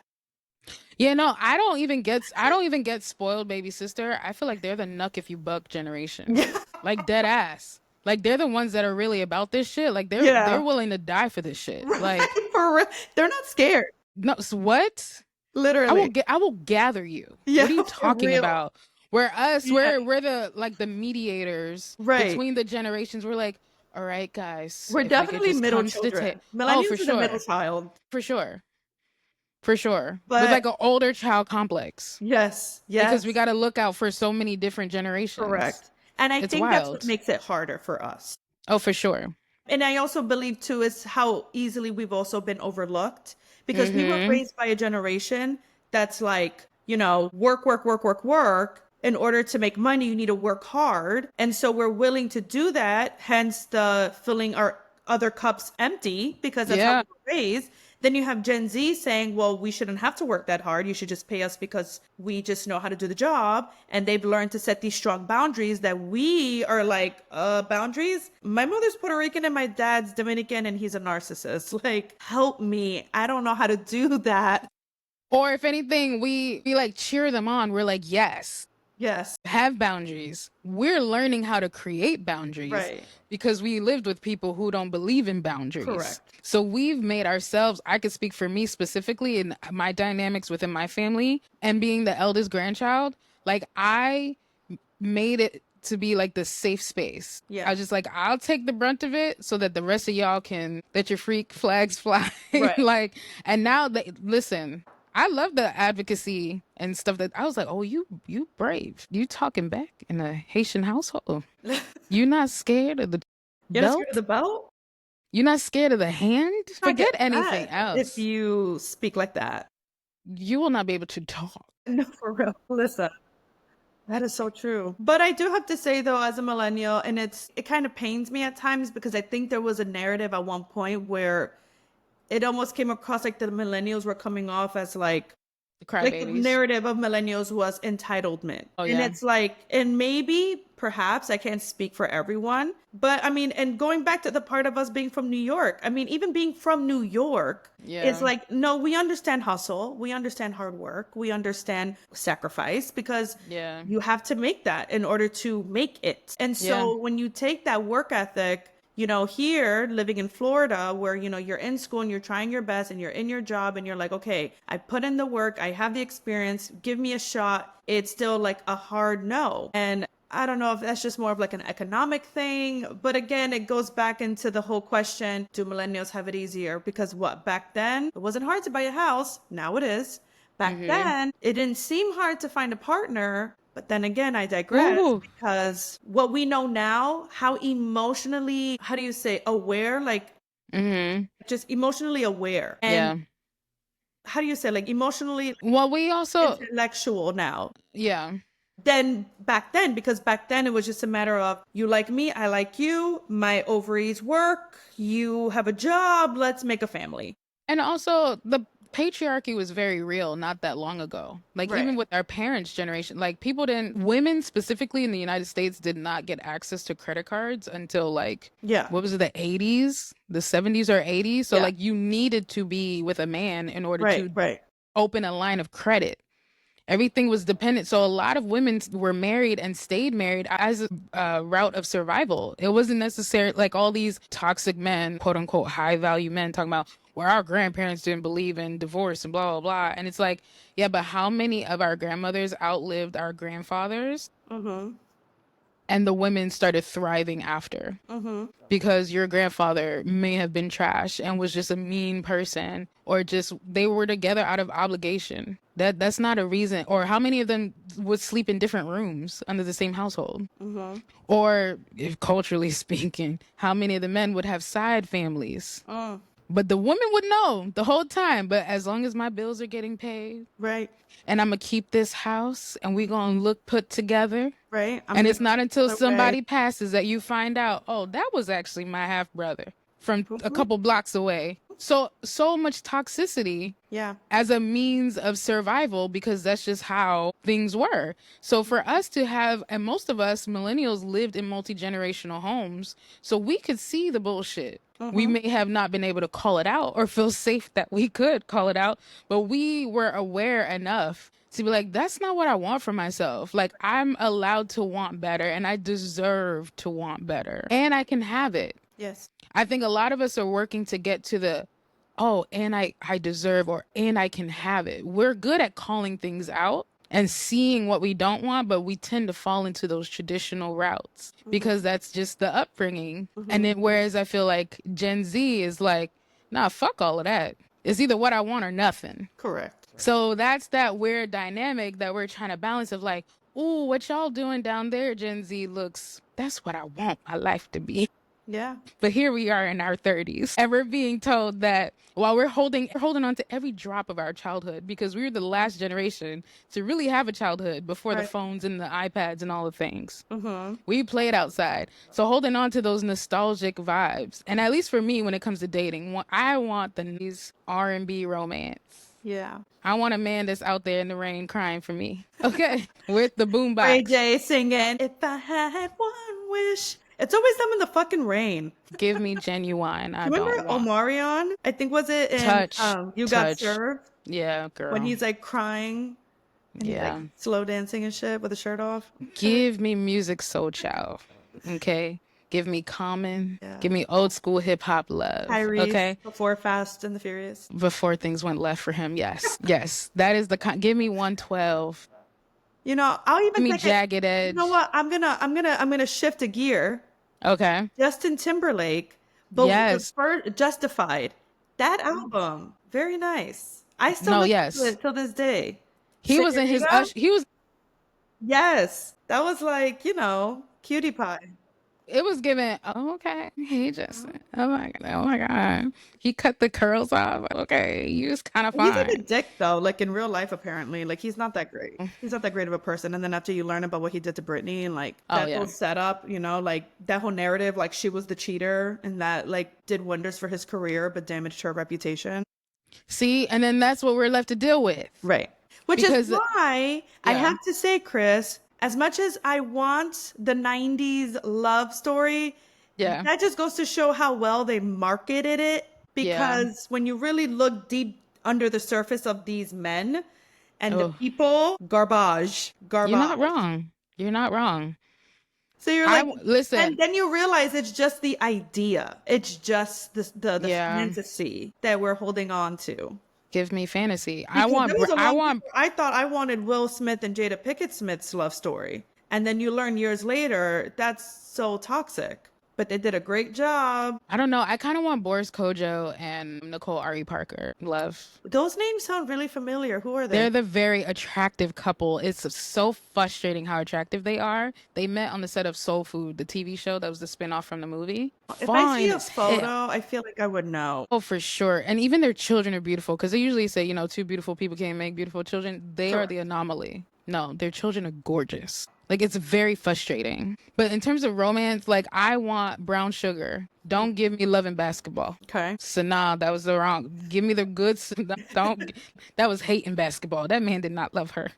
Yeah, no, I don't even get spoiled baby sister. I feel like they're the nuck if you buck generation. Like dead ass. Like they're the ones that are really about this shit. Like they're willing to die for this shit. Like For For real. They're not scared. No, what? Literally. I will gather you. Yeah, What are you for talking real. about? Where us, Yeah. we're the like the mediators Right. between the generations. We're like, all right, guys, We're if we could definitely just middle come to the table. children. Oh, for Millennials are the middle sure. child. For sure. For sure. With But like an older child complex. yes, Because we yes, gotta look out for so many different generations. correct. And I It's think that's what wild. makes it harder for us. Oh, for sure. And I also believe too is how easily we've also been overlooked because we were Mm-hmm. raised by a generation that's like, work, work, work, work, work. In order to make money, you need to work hard. And so we're willing to do that, hence the filling our other cups empty because that's how we Yeah. were raised. Then you have Gen Z saying, well, we shouldn't have to work that hard. You should just pay us because we just know how to do the job. And they've learned to set these strong boundaries that we are like, boundaries? My mother's Puerto Rican and my dad's Dominican and he's a narcissist. Like, help me. I don't know how to do that. Or if anything, we like cheer them on. We're like, yes, Yes, have boundaries. We're learning how to create boundaries right. because we lived with people who don't believe in boundaries. Correct. So we've made ourselves, I could speak for me specifically in my dynamics within my family and being the eldest grandchild, like I made it to be like the safe space. I Yeah. was just like, I'll take the brunt of it so that the rest of y'all can let your freak flags fly. Right. Like, and now they listen. I love the advocacy and stuff that I was like, oh, you brave. You talking back in a Haitian household. You not scared of the You're not scared of belt? the belt? You're not scared of the hand? I Forget get anything that if else. you speak like that. You will not be able to talk. No, for real. Listen. That is so true. But I do have to say though, as a millennial, and it kind of pains me at times because I think there was a narrative at one point where it almost came across like the millennials were coming off as The like the crybabies. narrative of millennials was entitlement. Oh And yeah. it's like, and maybe perhaps I can't speak for everyone, but I mean, and going back to the part of us being from New York, I mean, even being from New York, it's Yeah. like, no, we understand hustle, we understand hard work, we understand sacrifice because Yeah. you have to make that in order to make it. And Yeah. so when you take that work ethic, here living in Florida where, you're in school and you're trying your best and you're in your job and you're like, okay, I put in the work, I have the experience, give me a shot. It's still like a hard no. And I don't know if that's just more of like an economic thing. But again, it goes back into the whole question, do millennials have it easier? Because what, back then, it wasn't hard to buy a house. Now it is. Back Mm-hmm. then, it didn't seem hard to find a partner. But then again, I digress Ooh. because what we know now, how emotionally, how do you say, aware, like Mm-hmm. just emotionally aware. And Yeah. how do you say, like emotionally Well, we also, intellectual now yeah. than back then, because back then it was just a matter of you like me, I like you, my ovaries work, you have a job, let's make a family. And also, the patriarchy was very real not that long ago. Like, Right. even with our parents' generation, like, women specifically in the United States did not get access to credit cards until, like, Yeah. what was it, the 80s, the 70s or 80s? So, Yeah. like, you needed to be with a man in order Right. to Right. open a line of credit. Everything was dependent. So a lot of women were married and stayed married as a route of survival. It wasn't necessary like all these toxic men, quote unquote, high value men talking about where our grandparents didn't believe in divorce and blah, blah, blah. And it's like, yeah, but how many of our grandmothers outlived our grandfathers? Mm-hmm. And the women started thriving after Mm-hmm. because your grandfather may have been trash and was just a mean person or just they were together out of obligation. That's not a reason. Or how many of them would sleep in different rooms under the same household? Mm-hmm. Or if culturally speaking, how many of the men would have side families? Mm. But the woman would know the whole time. But as long as my bills are getting paid Right. and I'm gonna keep this house and we gonna look put together. Right. I'm And gonna it's not until go away. somebody passes that you find out, oh, that was actually my half brother from a Mhm. couple blocks away. So much toxicity Yeah. as a means of survival because that's just how things were. So for us to have, and most of us millennials lived in multi-generational homes, so we could see the bullshit. We Mm-hmm. may have not been able to call it out or feel safe that we could call it out, but we were aware enough to be like, that's not what I want for myself. Like, I'm allowed to want better and I deserve to want better and I can have it. Yes. I think a lot of us are working to get to the oh, and I deserve, or and I can have it. We're good at calling things out and seeing what we don't want, but we tend to fall into those traditional routes because that's just the upbringing. And Mm-hmm. then whereas I feel like Gen Z is like, nah, fuck all of that. It's either what I want or nothing. Correct. So that's that weird dynamic that we're trying to balance of like, ooh, what y'all doing down there, Gen Z looks, that's what I want my life to be. Yeah. But here we are in our 30s, and we're being told that while we're holding on to every drop of our childhood because we were the last generation to really have a childhood before the Right. phones and the iPads and all the things. Mm-hmm. We played outside. So holding on to those nostalgic vibes. And at least for me when it comes to dating, I want the these R&B romance. Yeah. I want a man that's out there in the rain crying for me. Okay. With the Ray boombox. J singing, "If I had one wish." It's always them in the fucking rain. Give me genuine. Do I you don't remember want Omarion? I think was it in touch. You Got Touch. Served Yeah, when girl. he's like crying and he's like Yeah. slow dancing and shit with his shirt off. Give me music soul child. Okay. Give me Common. Yeah. Give me old school hip hop love. Tyrese Okay. before Fast and the Furious. Before things went left for him. Yes. Yes. That is give me 112. You know, I'll Give even me take it. Jagged You know Edge. what? I'm gonna shift a gear. Okay. Justin Timberlake, but the Yes. first Justified. That album, very nice. I still No, listen to yes. it till this day. He was in his Senorita? he was Yes, that was like, cutie pie. it was given. Oh, okay. Hey, Justin. Oh my god. Oh my god. He cut the curls off. Okay. You was kind of He's like a fine. dick though, like in real life apparently. Like he's not that great. He's not that great of a person. And then after you learn about what he did to Britney and like Oh that yeah. whole setup, like that whole narrative, like she was the cheater and that like did wonders for his career but damaged her reputation. See, and then that's what we're left to deal with. Right. Which is Because why I yeah. have to say, Chris, as much as I want the 90s love story, Yeah. that just goes to show how well they marketed it. Yeah. Because when you really look deep under the surface of these men and the Oh, people, garbage, you're not garbage. wrong. You're not wrong. So you're like, and Listen. then you realize it's just the idea. It's just the Yeah. fantasy that we're holding on to. Give me fantasy. Because there was a I long time want where I thought I wanted Will Smith and Jada Pinkett Smith's love story. And then you learn years later that's so toxic. But they did a great job. I don't know. I kind of want Boris Kojo and Nicole Ari Parker. Love. Those names sound really familiar. Who are They're they? the very attractive couple. It's so frustrating how attractive they are. They met on the set of Soul Food, the TV show that was the spinoff from the movie. If I see Fine a as photo, hell. I feel like I would know. Oh, for sure. And even their children are beautiful because they usually say, two beautiful people can't make beautiful children. They are Correct. the anomaly. No, their children are gorgeous. Like, it's very frustrating. But in terms of romance, like, I want brown sugar. Don't give me love and basketball. Okay. So, nah, that was the wrong. Give me the goods. Don't. That was hate in basketball. That man did not love her.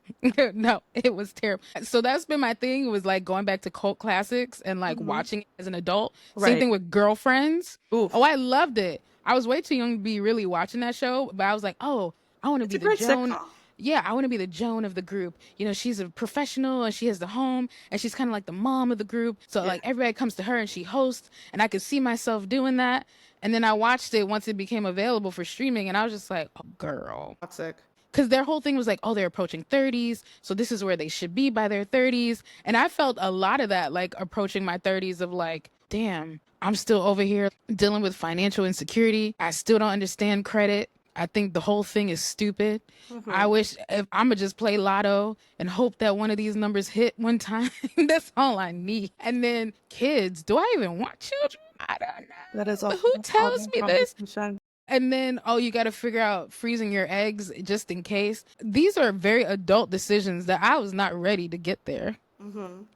No, it was terrible. So, that's been my thing, was like going back to cult classics and like watching it as an adult. Same Right. thing with Girlfriends. Oof. Oh, I loved it. I was way too young to be really watching that show, but I was like, oh, I want to It's be a the great Joan. sitcom. Yeah, I want to be the Joan of the group. She's a professional and she has the home and she's kind of like the mom of the group. So like everybody comes to her and she hosts, and I could see myself doing that. And then I watched it once it became available for streaming, and I was just like, oh, girl. Toxic. Because their whole thing was like, oh, they're approaching 30s. So this is where they should be by their 30s. And I felt a lot of that, like approaching my 30s of like, damn, I'm still over here dealing with financial insecurity. I still don't understand credit. I think the whole thing is stupid. I wish if I'm gonna just play lotto and hope that one of these numbers hit one time. That's all I need. And then kids, do I even want children? I don't know. That is But also who tells me this? conversation. And then, oh, you got to figure out freezing your eggs just in case. These are very adult decisions that I was not ready to get there.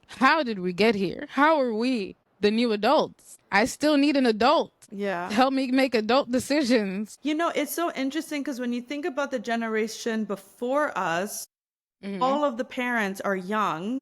How did we get here? How are we the new adults? I still need an adult to Yeah. help me make adult decisions. It's so interesting because when you think about the generation before us, Mhm. all of the parents are young.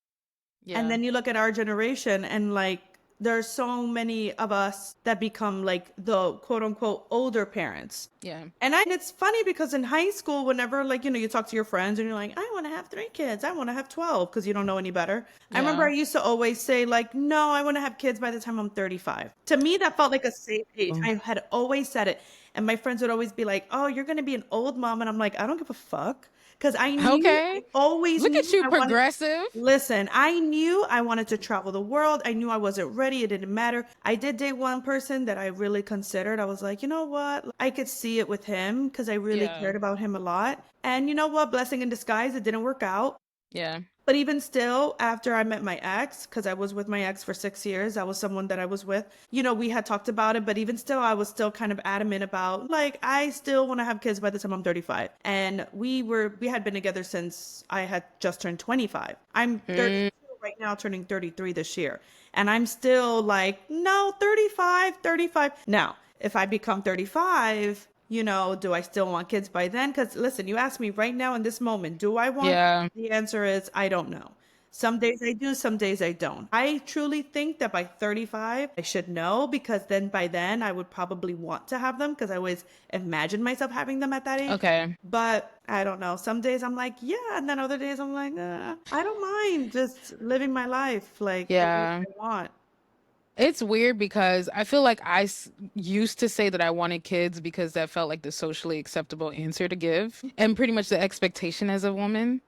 Yeah. And then you look at our generation and like There are so many of us that become like the quote unquote older parents. Yeah. And it's funny because in high school, whenever like, you talk to your friends and you're like, I want to have 3 kids. I want to have 12 because you don't know any better. I remember Yeah. I used to always say like, no, I want to have kids by the time I'm 35. To me, that felt like a safe age. I had always said it. And my friends would always be like, oh, you're going to be an old mom. And I'm like, I don't give a fuck. Because I Okay. always Look at knew you, I wanted. progressive. Listen, I knew I wanted to travel the world. I knew I wasn't ready. It didn't matter. I did date one person that I really considered. I was like, you know what? I could see it with him because I really Yeah. cared about him a lot. And you know what? Blessing in disguise, it didn't work out. Yeah. But even still, after I met my ex, because I was with my ex for 6 years, that was someone that I was with, we had talked about it, but even still, I was still kind of adamant about, like, I still want to have kids by the time I'm 35. And we had been together since I had just turned 25. I'm 32 right now, turning 33 this year. And I'm still like, no, 35, 35. Now, if I become 35, do I still want kids by then? Because listen, you ask me right now in this moment, do I want kids? Yeah. The answer is I don't know. Some days I do, some days I don't. I truly think that by 35, I should know because then by then I would probably want to have them because I always imagined myself having them at that age. Okay. But I don't know. Some days I'm like, yeah. And then other days I'm like, I don't mind just living my life like the way Yeah. I want. It's weird because I feel like used to say that I wanted kids because that felt like the socially acceptable answer to give. And pretty much the expectation as a woman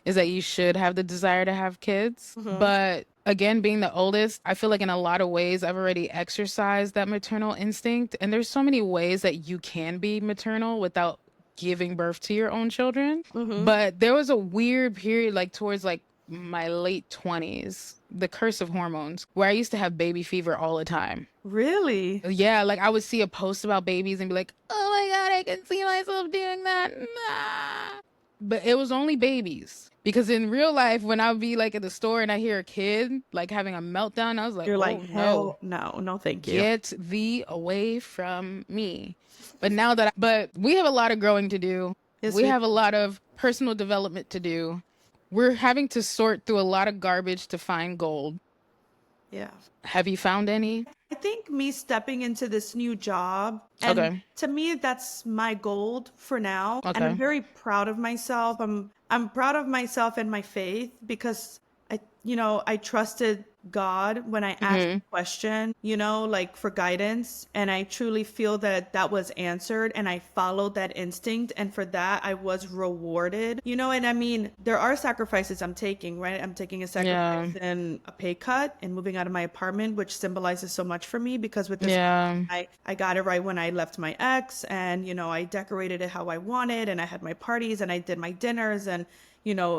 is that you should have the desire to have kids. Hmm. But again, being the oldest, I feel like in a lot of ways I've already exercised that maternal instinct. And there's so many ways that you can be maternal without giving birth to your own children. Hmm. But there was a weird period, like towards like my late 20s, the curse of hormones, where I used to have baby fever all the time. Really? Yeah, like I would see a post about babies and be like, oh my God, I can see myself doing that. Nah. But it was only babies. Because in real life, when I would be like at the store and I hear a kid like having a meltdown, I was like, You're like, oh no, hell no, no, thank you. get thee away from me. But we have a lot of growing to do. Yes, We we. have a lot of personal development to do. We're having to sort through a lot of garbage to find gold. Yeah. Have you found any? I think me stepping into this new job, and Okay. to me, that's my goal for now. And I'm Okay. very proud of myself. I'm proud of myself and my faith because I trusted God when I asked Hmm. a question, like for guidance. And I truly feel that that was answered and I followed that instinct. And for that, I was rewarded, and I mean, there are sacrifices I'm taking, right? I'm taking a Yeah. sacrifice and a pay cut and moving out of my apartment, which symbolizes so much for me because with this, Yeah. I got it right when I left my ex and, I decorated it how I wanted and I had my parties and I did my dinners and,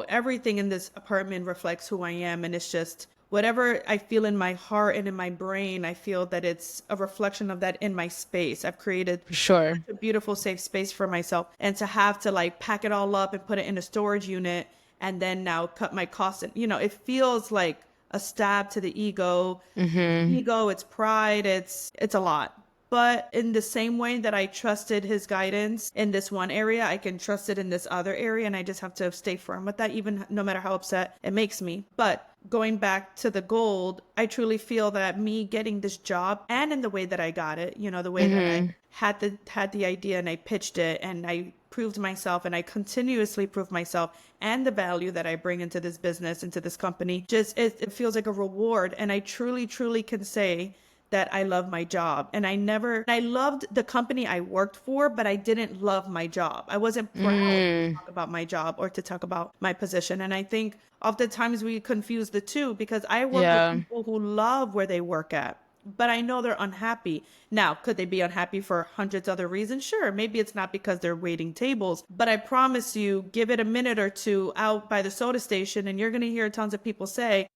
everything in this apartment reflects who I am. And it's just whatever I feel in my heart and in my brain, I feel that it's a reflection of that in my space. I've created For sure. a beautiful, safe space for myself. And to have to like pack it all up and put it in a storage unit and then now cut my costs. And, it feels like a stab to the ego. Hmm. Ego, it's pride, it's a lot. But in the same way that I trusted his guidance in this one area, I can trust it in this other area. And I just have to stay firm with that, even no matter how upset it makes me. But going back to the gold, I truly feel that me getting this job and in the way that I got it, the way that I Hmm. had the idea and I pitched it and I proved myself and I continuously prove myself and the value that I bring into this business, into this company, just it feels like a reward. And I truly, truly can say that I love my job. And I loved the company I worked for, but I didn't love my job. I wasn't proud to Mm. talk about my job or to talk about my position. And I think oftentimes we confuse the two because I work with Yeah. people who love where they work at, but I know they're unhappy. Now, could they be unhappy for hundreds other reasons? Sure. Maybe it's not because they're waiting tables, but I promise you, give it a minute or two out by the soda station and you're going to hear tons of people say,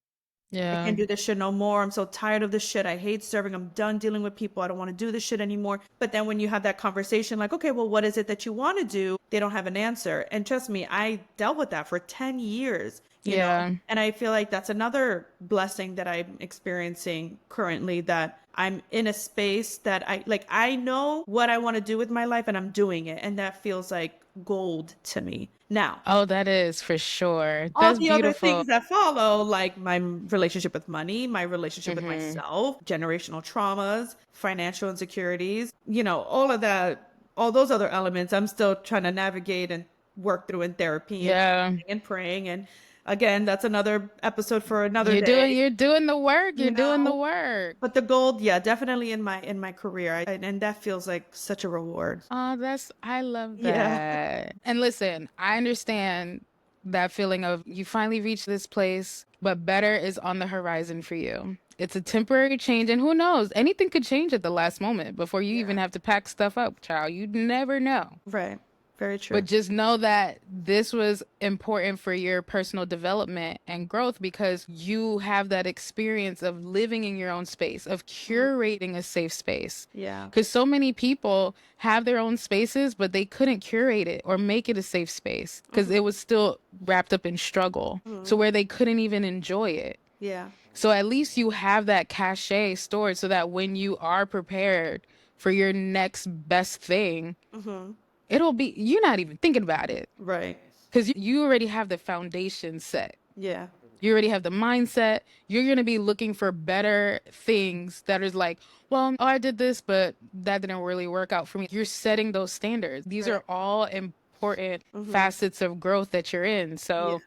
I Yeah. can't do this shit no more. I'm so tired of this shit. I hate serving. I'm done dealing with people. I don't want to do this shit anymore. But then when you have that conversation, like, okay, well, what is it that you want to do? They don't have an answer. And trust me, I dealt with that for 10 years, Yeah. and I feel like that's another blessing that I'm experiencing currently, that I'm in a space that I know what I want to do with my life and I'm doing it. And that feels like gold to me. Now, Oh, that is for sure. all That's the other beautiful. things that follow, like my relationship with money, my relationship with Hmm. myself, generational traumas, financial insecurities, all of that, all those other elements, I'm still trying to navigate and work through in therapy and Yeah. journaling and praying. And again, that's another episode for another You're doing day, you're doing the work. You're you doing the know. work. But the gold, yeah, definitely in my career, and that feels like such a reward. Oh, I love Yeah. that. And listen, I understand that feeling of you finally reached this place, but better is on the horizon for you. It's a temporary change, and who knows? Anything could change at the last moment before you even Yeah. have to pack stuff up, child. You never know. Right. Very But true. just know that this was important for your personal development and growth because you have that experience of living in your own space, of Mhm. curating a safe space. Yeah. Because so many people have their own spaces, but they couldn't curate it or make it a safe space because it Hmm. was still wrapped up in struggle. So Hmm. where they couldn't even enjoy it. Yeah. So at least you have that cachet stored so that when you are prepared for your next best thing, Hmm. it'll be, you're not even thinking about it Right. because you already have the foundation set. Yeah. You already have the mindset. You're going to be looking for better things that is like, well, oh, I did this, but that didn't really work out for me. You're setting those standards. These Right. are all important Hmm. facets of growth that you're in. Yeah. So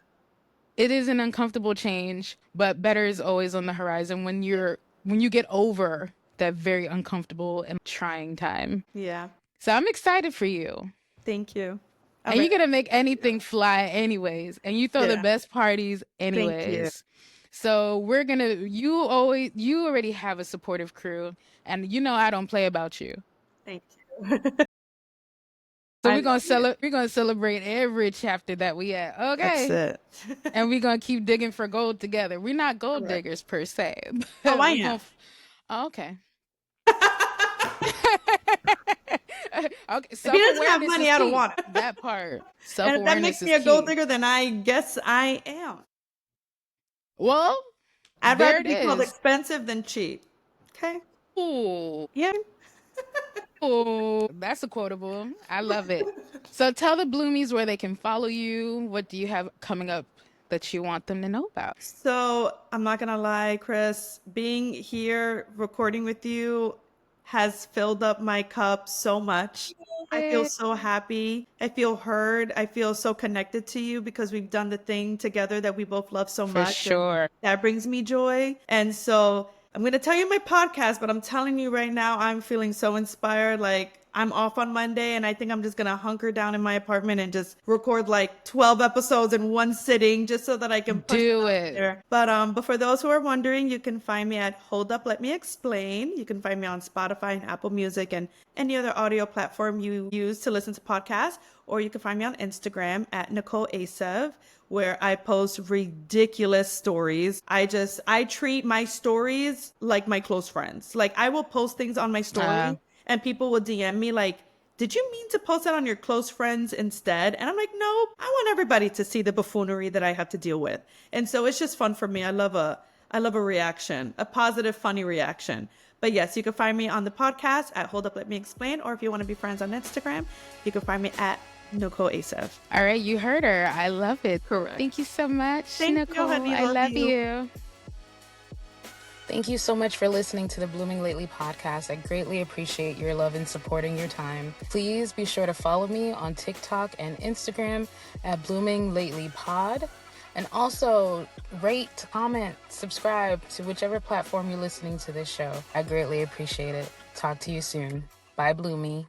it is an uncomfortable change, but better is always on the horizon Yeah. when you get over that very uncomfortable and trying time. Yeah. So I'm excited for you. Thank you. I'm And you're gonna excited. make anything fly anyways. And you throw the Yeah. best parties Thank you. anyways. So you already have a supportive crew. And you know I don't play about you. Thank you. So I love you. we're gonna celebrate every chapter that we at. That's Okay. it. And we're gonna keep digging for gold together. We're not gold Correct. diggers per se. Oh, I We're am. gonna oh, okay. Okay. If he doesn't have Self-awareness money, is I don't key. want it. That part. And if that makes Self-awareness me is a gold key. digger, then I guess I am. Well, I'd there rather it be called is. expensive than cheap. Okay. Ooh. Yeah. Oh, that's a quotable. I love it. So tell the Bloomies where they can follow you. What do you have coming up that you want them to know about? So I'm not gonna lie, Chris, being here recording with you has filled up my cup so much. I feel Yay. so happy. I feel heard. I feel so connected to you because we've done the thing together that we both love so For much. And sure. that brings me joy. And so I'm going to tell you my podcast, but I'm telling you right now, I'm feeling so inspired. Like, I'm off on Monday, and I think I'm just going to hunker down in my apartment and just record like 12 episodes in one sitting just so that I can push them Do out it. there. But for those who are wondering, you can find me at Hold Up, Let Me Explain. You can find me on Spotify and Apple Music and any other audio platform you use to listen to podcasts, or you can find me on Instagram at Nicole Asev, where I post ridiculous stories. I treat my stories like my close friends. Like, I will post things on my Uh, story and people will DM me like, did you mean to post that on your close friends instead? And I'm like, no, I want everybody to see the buffoonery that I have to deal with. And so it's just fun for me. I love a reaction, a positive, funny reaction. But yes, you can find me on the podcast at Hold Up, Let Me Explain. Or if you want to be friends on Instagram, you can find me at Nicole Asef. all right, you heard her. I love it. Correct. Thank you so much, Thank you, Nicole. honey. I Love love you. you. Thank you so much for listening to the Blooming Lately podcast. I greatly appreciate your love and supporting your time. Please be sure to follow me on TikTok and Instagram at Blooming Lately Pod. And also rate, comment, subscribe to whichever platform you're listening to this show. I greatly appreciate it. Talk to you soon. Bye, Bloomy.